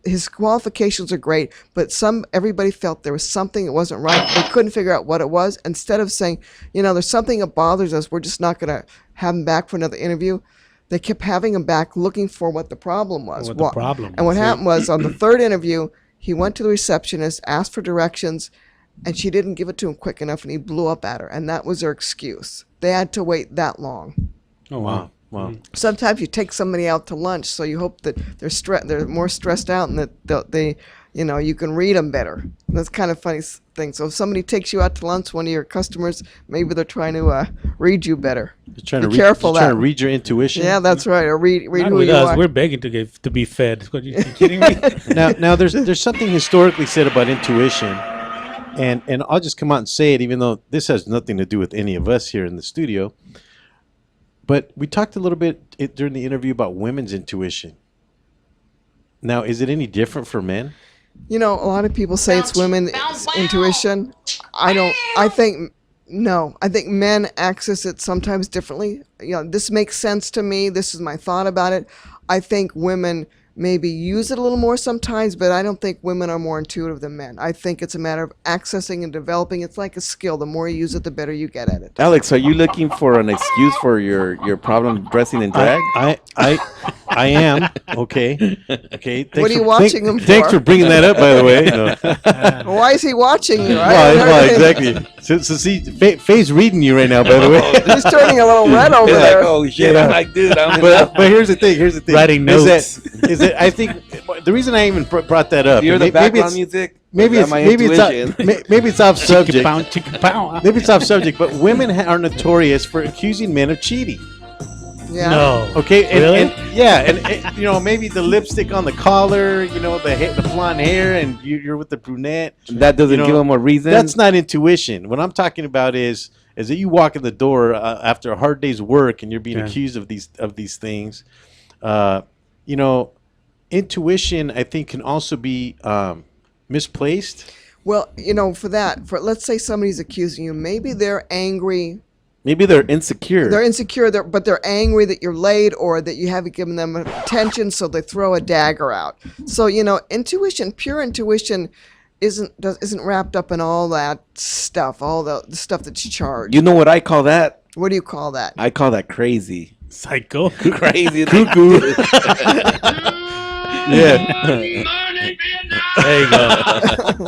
E: his qualifications are great, but everybody felt there was something that wasn't right. They couldn't figure out what it was. Instead of saying, there's something that bothers us, we're just not going to have him back for another interview. They kept having him back looking for what the problem was.
D: What the problem
E: And what
D: was, yeah.
E: happened was on the third interview, he went to the receptionist, asked for directions, and she didn't give it to him quick enough, and he blew up at her. And that was her excuse. They had to wait that long.
D: Oh, wow.
B: Wow.
E: Sometimes you take somebody out to lunch, so you hope that they're more stressed out and that they you can read them better. That's kind of funny thing. So if somebody takes you out to lunch, one of your customers, maybe they're trying to read you better.
B: You're trying
E: Be careful
B: trying to
E: that.
B: read your intuition.
E: Yeah, that's right. Or read
D: Not
E: who
D: with
E: you
D: us.
E: are.
D: We're begging to be fed. What, you kidding me?
B: Now there's something historically said about intuition, and I'll just come out and say it, even though this has nothing to do with any of us here in the studio. But we talked a little bit during the interview about women's intuition. Now, is it any different for men?
E: A lot of people say it's women's intuition. I think men access it sometimes differently. This makes sense to me. This is my thought about it. I think women maybe use it a little more sometimes, but I don't think women are more intuitive than men. I think it's a matter of accessing and developing. It's like a skill. The more you use it, the better you get at it.
C: Alex, are you looking for an excuse for your problem dressing in drag?
B: I am. Okay. Thanks
E: What are you watching him for?
B: Thanks for bringing that up, by the way. No.
E: Why is he watching you?
B: Well, exactly. So see, Faye's reading you right now, by the way.
E: He's turning a little red over there.
C: Like, oh shit! I'm like, dude,
B: But here's the thing.
D: Writing notes.
B: Is that I think the reason I even brought that up.
C: You're the
B: maybe
C: background
B: it's,
C: music.
B: Maybe it's off subject.
D: Chicka-pow.
B: Maybe it's off subject. But women are notorious for accusing men of cheating.
E: Yeah.
D: No.
B: Okay.
D: Really?
B: And maybe the lipstick on the collar. The blonde hair, and you're with the brunette.
C: That doesn't give them a reason.
B: That's not intuition. What I'm talking about is that you walk in the door after a hard day's work and you're being accused of these things. Intuition, I think, can also be misplaced.
E: Well, for let's say somebody's accusing you, maybe they're angry.
C: Maybe they're insecure.
E: They're insecure, but they're angry that you're late or that you haven't given them attention, so they throw a dagger out. So pure intuition, isn't wrapped up in all that stuff, all the stuff that's charged.
C: You know what I call that?
E: What do you call that?
C: I call that crazy.
D: Psycho.
C: Crazy.
B: Cuckoo.
D: Yeah. There you go.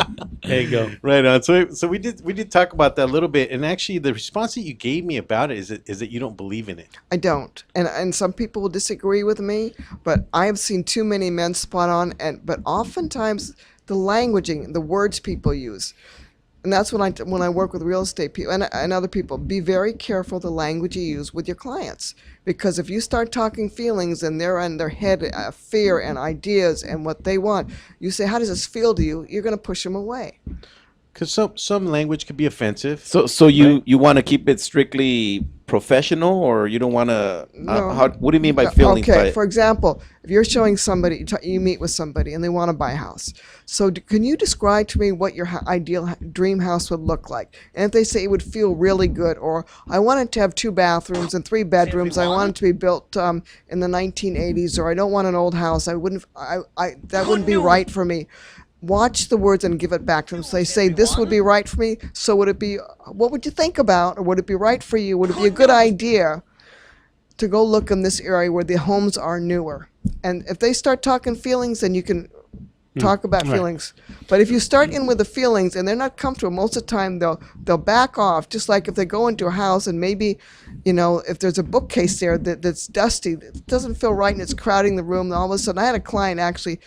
D: There you go.
B: Right on. So we did talk about that a little bit, and actually the response that you gave me about it is that you don't believe in it.
E: I don't, and some people will disagree with me, but I have seen too many men spot on, but oftentimes the languaging, the words people use. And that's when I work with real estate people and other people, be very careful the language you use with your clients. Because if you start talking feelings and they're in their head fear and ideas and what they want, you say, how does this feel to you? You're going to push them away.
B: Because some language could be offensive.
C: So you want to keep it strictly professional, or you don't want to?
E: No.
C: What do you mean by feelings?
E: Okay, for example, if you're showing somebody, you meet with somebody and they want to buy a house. So can you describe to me what your ideal dream house would look like? And if they say it would feel really good, or I want it to have 2 bathrooms and 3 bedrooms, I want it to be built in the 1980s, or I don't want an old house. That wouldn't be right for me. Watch the words and give it back to them. So they say, this would be right for me. So would it be, what would you think about? Or would it be right for you? Would it be a good idea to go look in this area where the homes are newer? And if they start talking feelings, then you can talk about feelings. But if you start in with the feelings and they're not comfortable, most of the time they'll back off. Just like if they go into a house and maybe, if there's a bookcase there that's dusty, it doesn't feel right and it's crowding the room. And all of a sudden, I had a client actually,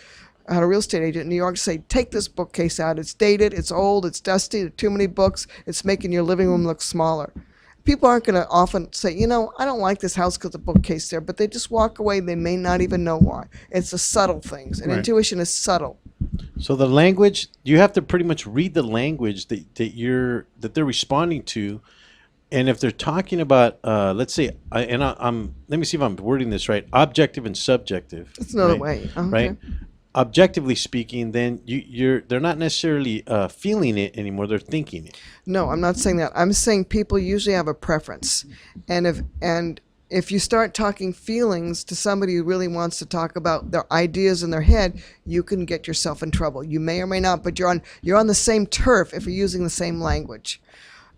E: I had a real estate agent in New York say, take this bookcase out. It's dated, it's old, it's dusty, there are too many books, it's making your living room look smaller. People aren't going to often say, I don't like this house because the bookcase there, but they just walk away. They may not even know why. It's the subtle things, and intuition is subtle.
B: So the language, you have to pretty much read the language that they're responding to. And if they're talking about, let's say, let me see if I'm wording this right, objective and subjective.
E: That's another way. Okay.
B: Right? Objectively speaking, then they're not necessarily feeling it anymore. They're thinking it.
E: No, I'm not saying that. I'm saying people usually have a preference, and if you start talking feelings to somebody who really wants to talk about their ideas in their head, you can get yourself in trouble. You may or may not, but you're on the same turf if you're using the same language.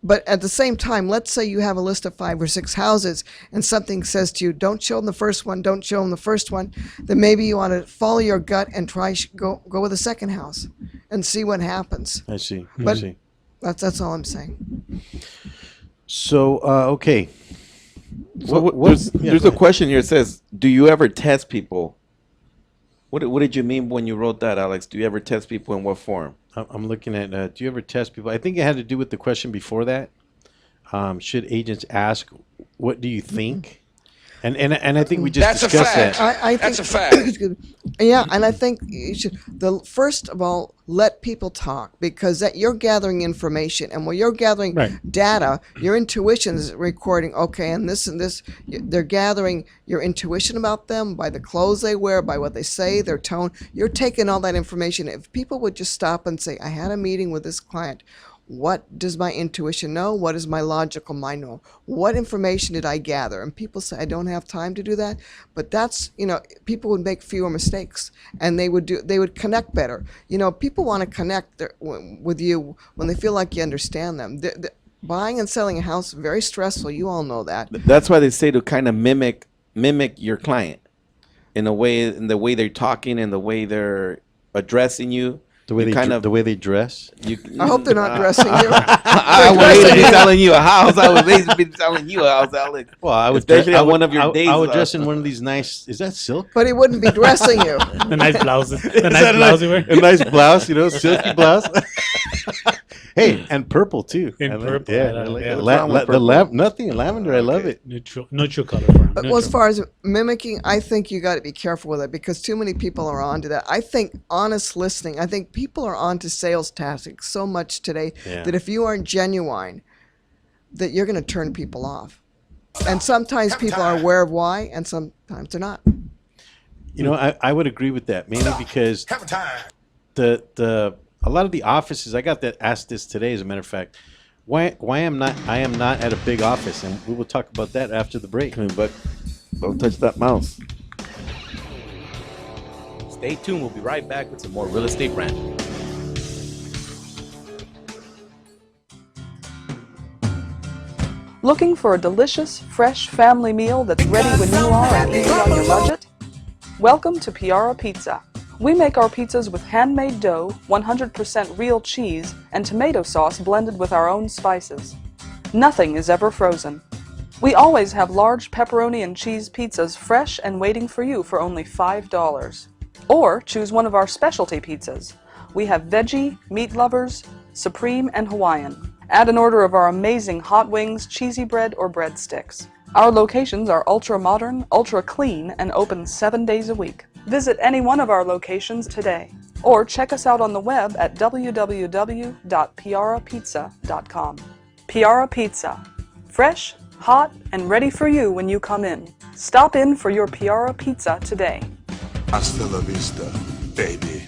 E: But at the same time, let's say you have a list of 5 or 6 houses and something says to you, don't show them the first one, don't show them the first one, then maybe you want to follow your gut and try go with the second house and see what happens.
B: I see.
E: But
B: I see.
E: That's all I'm saying.
B: So, okay.
C: So there's a question here that says, do you ever test people? What did you mean when you wrote that, Alex? Do you ever test people in what form?
B: I'm looking at, do you ever test people? I think it had to do with the question before that. Should agents ask, what do you think? And I think we just discussed that.
E: I think, that's a fact. Yeah, and I think you should, first of all, let people talk, because you're gathering information. And when you're gathering data, your intuition is recording, okay, and this, they're gathering your intuition about them by the clothes they wear, by what they say, their tone. You're taking all that information. If people would just stop and say, I had a meeting with this client. What does my intuition know? What does my logical mind know? What information did I gather? And people say, I don't have time to do that. But that's, people would make fewer mistakes and they would connect better. People want to connect with you when they feel like you understand them. Buying and selling a house is very stressful. You all know that.
C: That's why they say to kind of mimic your client in the way they're talking and the way they're addressing you.
B: The way they dress.
E: I hope they're not dressing you.
C: I would be selling you a house. I would be selling you a house, Alex.
B: Well, I would
C: especially on one of your days.
B: I would dress in one of these nice. Is that silk?
E: But he wouldn't be dressing you.
D: The nice blouses. The nice blouse you wear.
B: A nice blouse, silky blouse. Hey, and purple too.
D: In purple.
B: Yeah, nothing lavender. I love it.
D: Neutral color for him.
E: But as far as mimicking, I think you got to be careful with it, because too many people are onto that. I think honest listening. I think people are onto sales tactics so much today that if you aren't genuine, that you're going to turn people off. And sometimes people are aware of why, and sometimes they're not.
B: I would agree with that, mainly because a lot of the offices, I got asked this today, as a matter of fact, why I am not at a big office, and we will talk about that after the break.
C: But don't touch that mouse.
P: Stay tuned. We'll be right back with some more Real Estate Rant.
Q: Looking for a delicious, fresh family meal that's ready when you are and easy on your budget? Welcome to Piara Pizza. We make our pizzas with handmade dough, 100% real cheese, and tomato sauce blended with our own spices. Nothing is ever frozen. We always have large pepperoni and cheese pizzas fresh and waiting for you for only $5. Or choose one of our specialty pizzas. We have veggie, meat lovers, supreme, and Hawaiian. Add an order of our amazing hot wings, cheesy bread, or breadsticks. Our locations are ultra modern, ultra clean, and open 7 days a week. Visit any one of our locations today. Or check us out on the web at www.piarapizza.com. Piara Pizza. Fresh, hot, and ready for you when you come in. Stop in for your Piara Pizza today.
R: Hasta la vista, baby.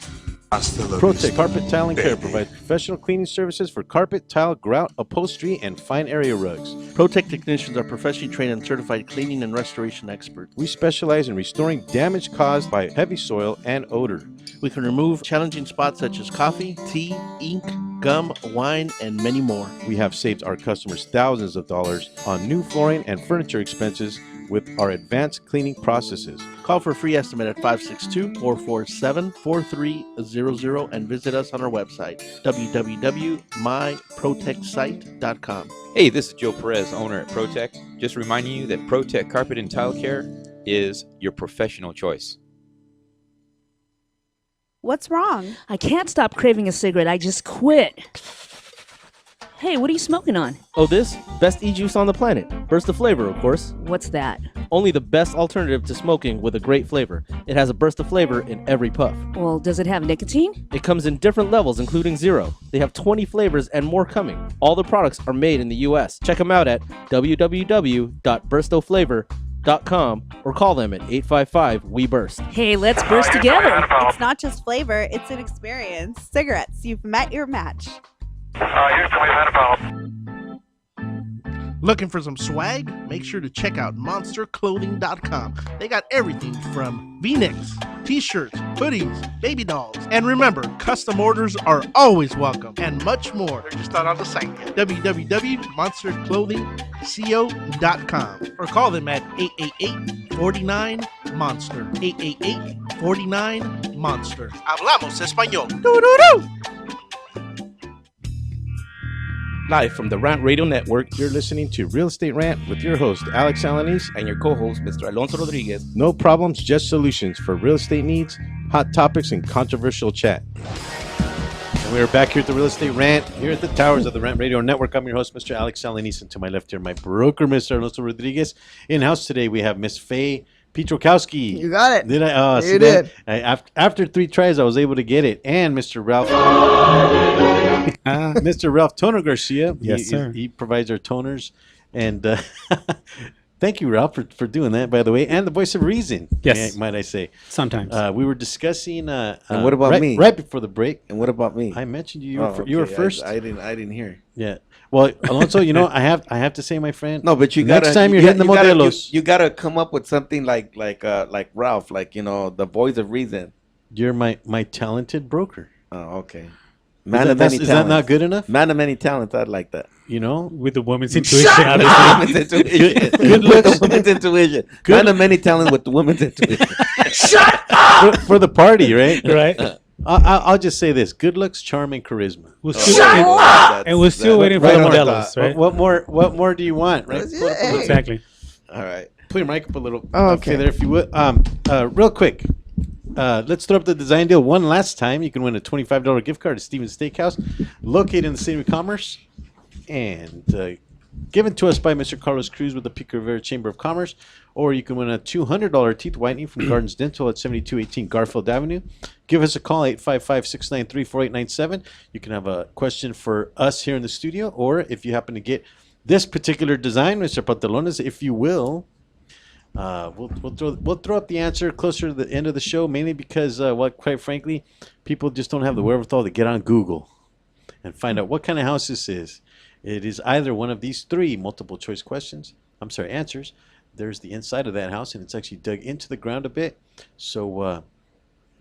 R: Hasta la
B: Protect
R: vista,
B: Carpet Tile and Care
R: baby.
B: provides professional cleaning services for carpet, tile, grout, upholstery, and fine area rugs.
S: Protect technicians are professionally trained and certified cleaning and restoration experts.
B: We specialize in restoring damage caused by heavy soil and odor.
S: We can remove challenging spots such as coffee, tea, ink, gum, wine, and many more.
B: We have saved our customers thousands of dollars on new flooring and furniture expenses with our advanced cleaning processes.
S: Call for a free estimate at 562-447-4300 and visit us on our website, www.myprotectsite.com.
T: Hey, this is Joe Perez, owner at Protect. Just reminding you that Protect Carpet and Tile Care is your professional choice.
U: What's wrong?
V: I can't stop craving a cigarette. I just quit. Hey, what are you smoking on?
W: Oh, this? Best e-juice on the planet. Burst of flavor, of course.
V: What's that?
W: Only the best alternative to smoking with a great flavor. It has a burst of flavor in every puff.
V: Well, does it have nicotine?
W: It comes in different levels, including 0. They have 20 flavors and more coming. All the products are made in the U.S. Check them out at www.burstoflavor.com or call them at 855-WE-BURST.
V: Hey, let's burst together.
U: It's not just flavor, it's an experience. Cigarettes, you've met your match.
X: Looking for some swag? Make sure to check out monsterclothing.com. They got everything from V-necks, t-shirts, hoodies, baby dolls. And remember, custom orders are always welcome and much more. They're just not on the site yet. www.monsterclothingco.com or call them at 888-49-MONSTER. 888-49-MONSTER. Hablamos español. Doo-doo-doo!
P: Live from the Rant Radio Network,
B: you're listening to Real Estate Rant with your host, Alex Alanis,
P: and your co-host, Mr. Alonso Rodriguez.
B: No problems, just solutions for real estate needs, hot topics, and controversial chat. And we are back here at the Real Estate Rant, here at the towers of the Rant Radio Network. I'm your host, Mr. Alex Alanis, and to my left here, my broker, Mr. Alonso Rodriguez. In-house today, we have Miss Faye Pietrokowski.
E: You got it.
B: Did I? Oh,
E: you did.
B: After 3 tries, I was able to get it. And Mr. Ralph, Mr. Ralph Toner Garcia.
D: Yes, sir.
B: He provides our toners, and thank you, Ralph, for doing that. By the way, and the voice of reason.
D: Yes,
B: might I say?
D: Sometimes
B: we were discussing.
C: And what about me?
B: Right before the break.
C: And what about me?
B: I mentioned you. You were first.
C: I didn't hear.
B: Yeah. Well, Alonso, I have to say, my friend.
C: No, but you
B: next
C: gotta,
B: time you're hitting the modelos,
C: you gotta come up with something like Ralph, the voice of reason.
B: You're my talented broker.
C: Oh, okay.
B: Is that not good enough?
C: Man of many talents. I'd like that.
D: With the woman's intuition.
C: Good looks. With the woman's intuition. Man of many talents with the woman's intuition.
B: Shut up! For the party, right?
D: Right.
B: I'll just say this: good looks, charm, and charisma.
D: We're still waiting for the modelos, right?
B: What more do you want, right?
D: Exactly.
C: All right.
B: Put your mic up a little.
E: Okay.
B: There, if you would. Real quick. Let's throw up the design deal one last time. You can win a $25 gift card at Stevens Steakhouse, located in the City of Commerce, and given to us by Mr. Carlos Cruz with the Pico Rivera Chamber of Commerce. Or you can win a $200 teeth whitening from Gardens Dental at 7218 Garfield Avenue. Give us a call, 855-693-4897. You can have a question for us here in the studio, or if you happen to get this particular design, Mr. Pantalones, if you will, we'll throw up the answer closer to the end of the show, mainly because, quite frankly, people just don't have the wherewithal to get on Google and find out what kind of house this is. It is either one of these 3 multiple choice answers. There's the inside of that house, and it's actually dug into the ground a bit. So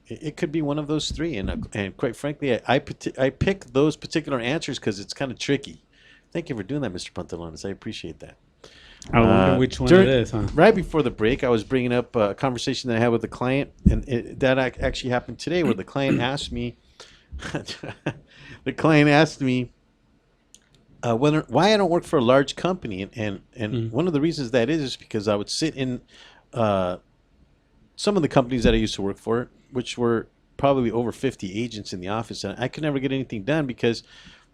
B: it could be one of those 3. And quite frankly, I pick those particular answers because it's kind of tricky. Thank you for doing that, Mr. Pantalones. I appreciate that.
D: I wonder which one it is, huh?
B: Right before the break, I was bringing up a conversation that I had with a client, and that actually happened today, where the client asked me, why I don't work for a large company, and one of the reasons that is because I would sit in some of the companies that I used to work for, which were probably over 50 agents in the office, and I could never get anything done because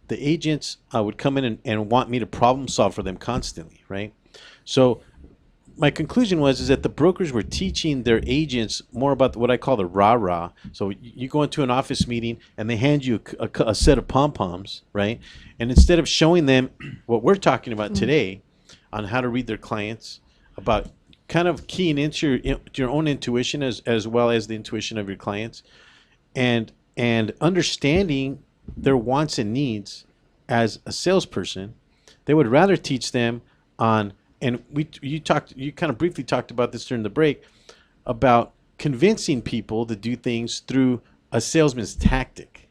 B: the agents would come in and want me to problem solve for them constantly, right? So my conclusion is that the brokers were teaching their agents more about what I call the rah-rah. So you go into an office meeting and they hand you a set of pom-poms, right? And instead of showing them what we're talking about today on how to read their clients, about kind of keying into your own intuition as well as the intuition of your clients, and understanding their wants and needs as a salesperson, they would rather teach them on, and you kind of briefly talked about this during the break, about convincing people to do things through a salesman's tactic.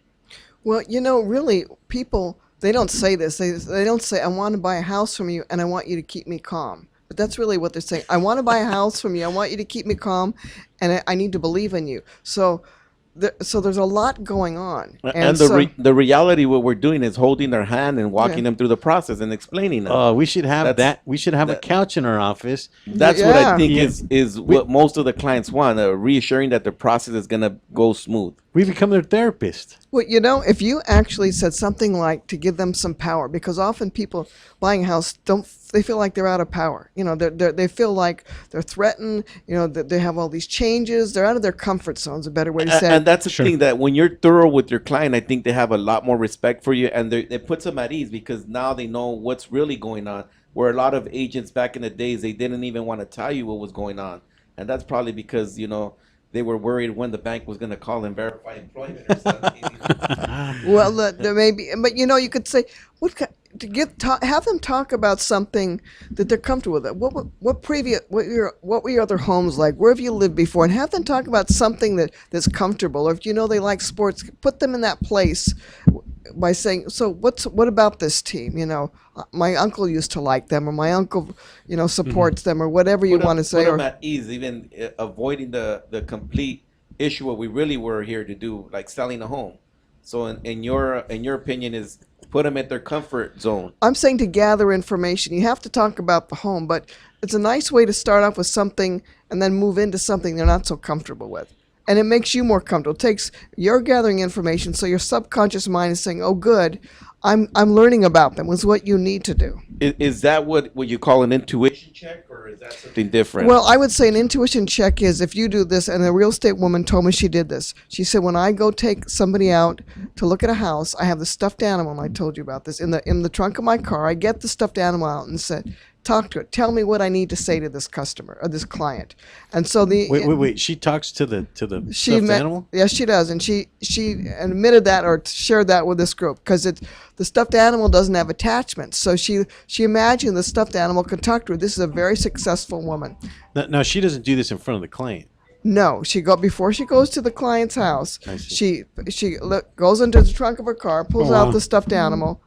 E: Well, really, people, they don't say this. They don't say, I want to buy a house from you and I want you to keep me calm. But that's really what they're saying. I want to buy a house from you. I want you to keep me calm, and I need to believe in you. So there's a lot going on.
C: And the reality, what we're doing is holding their hand and walking them through the process and explaining them.
B: We should have that. We should have a couch in our office.
C: That's what I think is what most of the clients want, reassuring that the process is going to go smooth.
B: We become their therapist.
E: Well, if you actually said something like to give them some power, because often people buying a house they feel like they're out of power. They feel like they're threatened. That they have all these changes. They're out of their comfort zone. Is a better way to say it.
C: And that's the thing, that when you're thorough with your client, I think they have a lot more respect for you, and it puts them at ease because now they know what's really going on. Where a lot of agents back in the days, they didn't even want to tell you what was going on, and that's probably because they were worried when the bank was going to call and verify employment or something.
E: Well, there may be, but you could say, have them talk about something that they're comfortable with. What were your other homes like? Where have you lived before? And have them talk about something that's comfortable. Or if they like sports, put them in that place by saying, so what about this team? My uncle used to like them, or my uncle, supports them, or whatever you want to say.
C: Put them at ease, even avoiding the complete issue what we really were here to do, like selling a home. So in your opinion, is put them at their comfort zone.
E: I'm saying to gather information. You have to talk about the home, but it's a nice way to start off with something and then move into something they're not so comfortable with. And it makes you more comfortable. It takes you're gathering information, so your subconscious mind is saying, "Oh, good, I'm learning about them." Was what you need to do.
C: Is that what you call an intuition check, or is that something different?
E: Well, I would say an intuition check is if you do this, and a real estate woman told me she did this. She said, when I go take somebody out to look at a house, I have the stuffed animal, and I told you about this, in the trunk of my car. I get the stuffed animal out and said, talk to it. Tell me what I need to say to this customer or this client. And so
B: wait. She talks to the stuffed animal?
E: Yes, she does. And she admitted that or shared that with this group because the stuffed animal doesn't have attachments. So she imagined the stuffed animal could talk to her. This is a very successful woman.
B: Now she doesn't do this in front of the client.
E: No, before she goes to the client's house. She goes into the trunk of her car, pulls out the stuffed animal,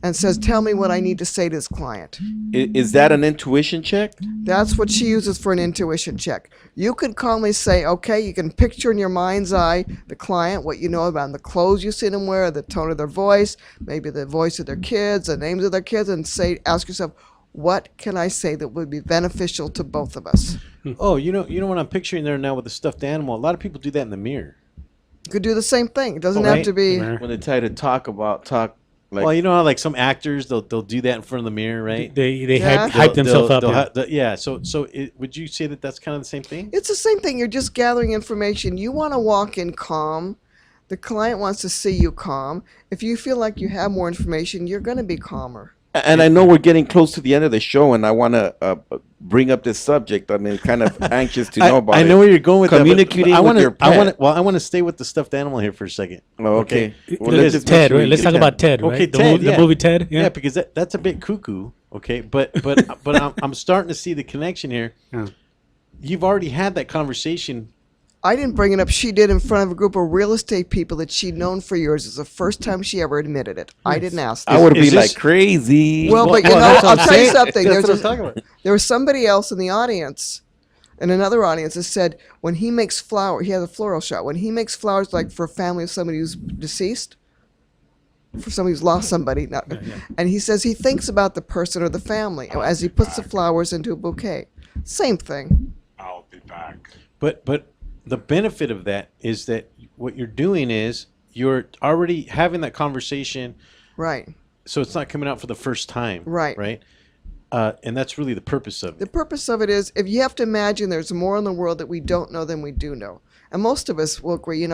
E: and says, tell me what I need to say to this client.
C: Is that an intuition check?
E: That's what she uses for an intuition check. You can calmly say, okay, you can picture in your mind's eye the client, what you know about them, the clothes you see them wear, the tone of their voice, maybe the voice of their kids, the names of their kids, and ask yourself, what can I say that would be beneficial to both of us?
B: Oh, you know what I'm picturing there now with the stuffed animal? A lot of people do that in the mirror.
E: You could do the same thing. It doesn't have to be...
C: When they try to talk.
B: Like, well, you know how like some actors they'll do that in front of the mirror, right?
D: They hype themselves up.
B: So would you say that that's kind of the same thing?
E: It's the same thing. You're just gathering information. You want to walk in calm. The client wants to see you calm. If you feel like you have more information, you're going to be calmer.
C: And I know we're getting close to the end of the show, and I want to bring up this subject. I mean, kind of anxious to know about it.
B: I know where you're going with
C: communicating
B: that.
C: with your pet.
B: I want to stay with the stuffed animal here for a second.
C: Oh, okay.
D: Well, let's Ted. Right? Let's talk about Ted. Right?
B: Okay,
D: the movie Ted.
B: Yeah, because that's a bit cuckoo. Okay, but I'm starting to see the connection here.
D: Yeah.
B: You've already had that conversation
E: I didn't bring it up. She did in front of a group of real estate people that she'd known for years. It's the first time she ever admitted it. I didn't ask.
C: I would be like crazy.
E: Well, but I'll tell you something.
B: That's what I'm talking about.
E: There was somebody else in the audience, in another audience, that said when he makes flowers, he has a floral shop. When he makes flowers, like for a family of somebody who's deceased, for somebody who's lost somebody, and he says he thinks about the person or the family as he puts the flowers into a bouquet. Same thing.
R: I'll be back.
B: But the benefit of that is that what you're doing is you're already having that conversation.
E: Right.
B: So it's not coming out for the first time.
E: Right.
B: Right. And that's really the purpose of it.
E: The purpose of it is, if you have to imagine there's more in the world that we don't know than we do know. And most of us will agree,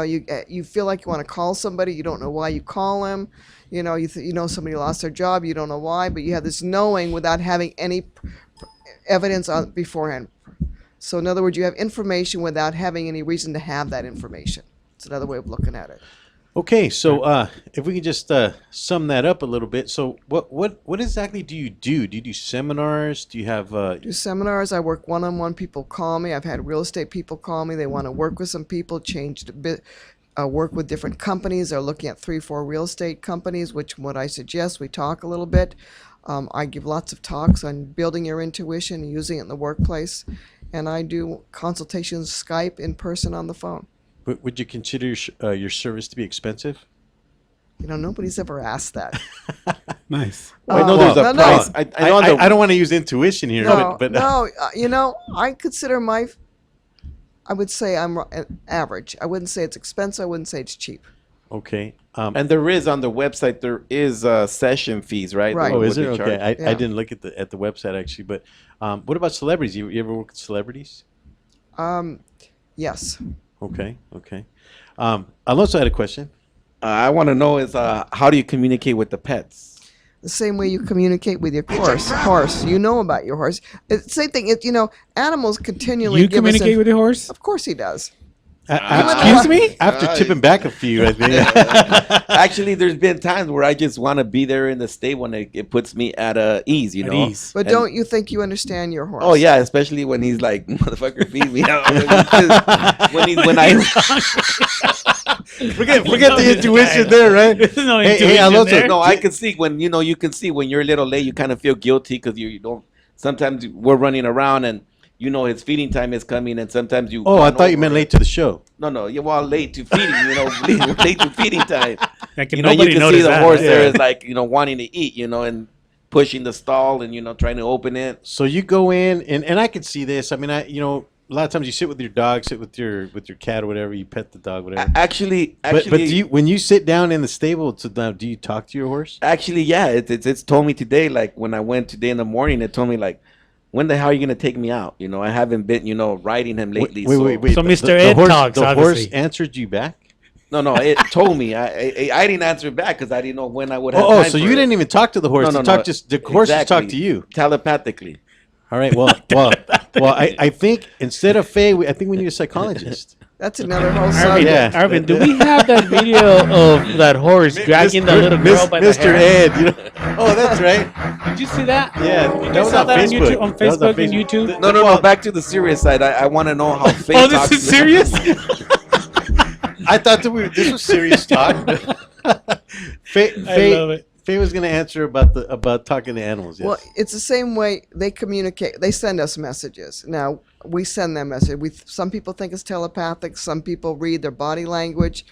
E: you feel like you want to call somebody, you don't know why you call them. You know somebody lost their job, you don't know why, but you have this knowing without having any evidence on beforehand. So in other words, you have information without having any reason to have that information. It's another way of looking at it.
B: Okay, so if we can just sum that up a little bit. So what exactly do you do? Do you do seminars? Do you have
E: do seminars? I work one-on-one. People call me. I've had real estate people call me. They want to work with some people, work with different companies. They're looking at 3-4 real estate companies, which what I suggest, we talk a little bit. I give lots of talks on building your intuition, using it in the workplace. And I do consultations, Skype, in person, on the phone.
B: Would you consider your service to be expensive?
E: Nobody's ever asked that.
D: Nice.
C: I know there's a price.
B: I don't want to use intuition here.
E: I consider I would say I'm average. I wouldn't say it's expensive. I wouldn't say it's cheap.
B: Okay.
C: And there is on the website, there is session fees, right?
E: Right.
B: Oh, is there? Okay.
E: Yeah.
B: I didn't look at the website actually, but what about celebrities? You ever work with celebrities?
E: Yes.
B: Okay. Alonso had a question.
C: I want to know is how do you communicate with the pets?
E: The same way you communicate with your horse. You know about your horse. It's the same thing. Animals continually.
D: You communicate with your horse?
E: Of course he does.
D: Excuse me?
B: After tipping back a few, I think.
C: Actually, there's been times where I just want to be there in the stable, and it puts me at ease,
D: At ease.
E: But don't you think you understand your horse?
C: Oh yeah, especially when he's like, "Motherfucker, feed me."
B: Forget the intuition there, right?
D: There's no
B: Hey,
D: intuition
B: Alonso,
D: there.
C: No, I can see when you can see when you're a little late, you kind of feel guilty because you don't. Sometimes we're running around and. His feeding time is coming, and sometimes you.
B: Oh, I thought you meant late to the show.
C: No, you're late to feeding. Late to feeding time.
D: Like
C: you
D: nobody
C: can see
D: noticed
C: the
D: that.
C: horse there is like wanting to eat, and pushing the stall and trying to open it.
B: So you go in, and I can see this. I mean, a lot of times you sit with your dog, sit with your cat or whatever. You pet the dog, whatever.
C: Actually,
B: but do you, when you sit down in the stable, do you talk to your horse?
C: Actually, yeah, it's told me today. Like when I went today in the morning, it told me like. When the hell are you gonna take me out? I haven't been, riding him lately.
B: Wait.
D: So Mr. Ed talks,
B: the
D: obviously.
B: horse answered you back?
C: No, it told me. I didn't answer back because I didn't know when I would have.
B: Oh, so you didn't even talk to the horse?
C: No.
B: The horse just talked to you
C: telepathically.
B: All right. Well. I think instead of Faye, I think we need a psychologist.
E: That's another whole subject.
D: Arvin, do we have that video of that horse dragging the little girl by the
B: Mr.
D: hair?
B: Ed. Oh, that's right.
D: Did you see that?
B: Yeah,
D: You
B: that was
D: saw
B: on
D: that
B: Facebook.
D: on Facebook and YouTube?
C: No. Back to the serious side. I want to know how Faye
D: Oh,
C: talks
D: this is
C: to-
D: serious?
B: I thought this was serious talk.
D: I love it.
B: Faye was going to answer about talking to animals. Yes.
E: Well, it's the same way they communicate. They send us messages. Now, we send them messages. Some people think it's telepathic. Some people read their body language.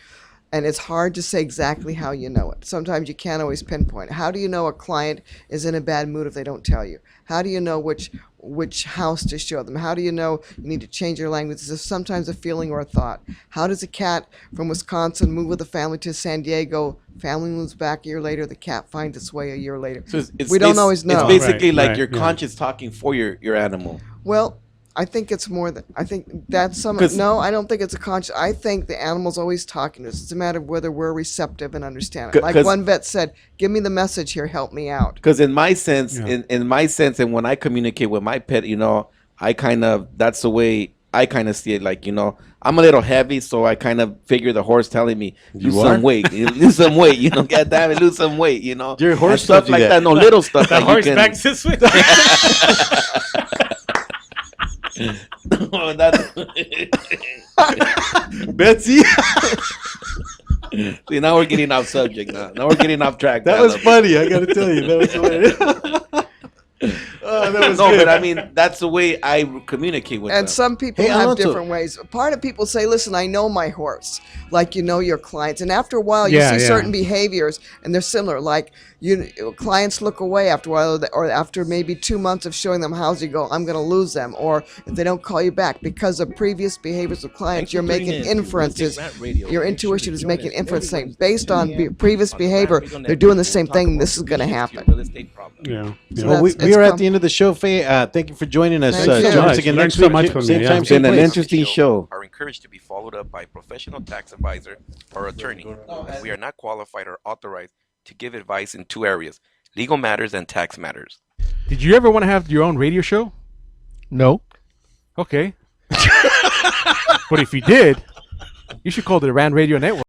E: And it's hard to say exactly how you know it. Sometimes you can't always pinpoint. How do you know a client is in a bad mood if they don't tell you? How do you know which house to show them? How do you know you need to change your language? It's sometimes a feeling or a thought. How does a cat from Wisconsin move with a family to San Diego? Family moves back a year later. The cat finds its way a year later.
C: So
E: we don't always know.
C: It's basically
D: Right,
C: your
D: yeah.
C: conscious talking for your animal.
E: Well, I think it's more than I think that's some. No, I don't think it's a conscious. I think the animal's always talking to us. It's a matter of whether we're receptive and understand it. Like one vet said, "Give me the message here, help me out."
C: Because in my sense, in my sense, and when I communicate with my pet, I kind of that's the way I kind of see it. Like I'm a little heavy, so I kind of figure the horse telling me lose some weight, lose some weight. God damn it, lose some weight.
B: Your horse
C: and stuff
B: tells you
C: like
B: that.
C: that. No little stuff.
D: The
C: that
D: horse
C: you can,
D: backs this way.
C: Oh, that's
B: Betsy.
C: See, now we're getting off subject. Now we're getting off track.
B: That was funny. I got to tell you, that was hilarious. Oh, that was
C: no,
B: good.
C: but I mean, that's the way I communicate with them.
E: And some people
B: Hey,
E: have
B: Alonso.
E: different ways. Part of people say, listen, I know my horse, like you know your clients. And after a while, you
D: Yeah,
E: see
D: yeah.
E: certain behaviors, and they're similar. Like clients look away after a while, or after maybe 2 months of showing them how's you go, I'm going to lose them. Or if they don't call you back because of previous behaviors of clients, you're making inferences. Your intuition is making inferences saying, based on previous behavior, they're doing the same thing. This is going to happen.
D: Yeah.
E: So
B: Well, we
E: it's
B: are at the end of the show, Faye. Thank you for joining us.
E: Thank you.
B: Join us again
D: Learned
B: next
D: so
B: week.
D: much from
B: Same
D: you,
B: time,
D: yeah.
B: same
C: Been an
B: place.
C: interesting show.
F: Are encouraged to be followed up by a professional tax advisor or attorney. We are not qualified or authorized to give advice in two areas: legal matters and tax matters.
K: Did you ever want to have your own radio show?
X: No.
K: Okay. But if you did, you should call the Rant Radio Network.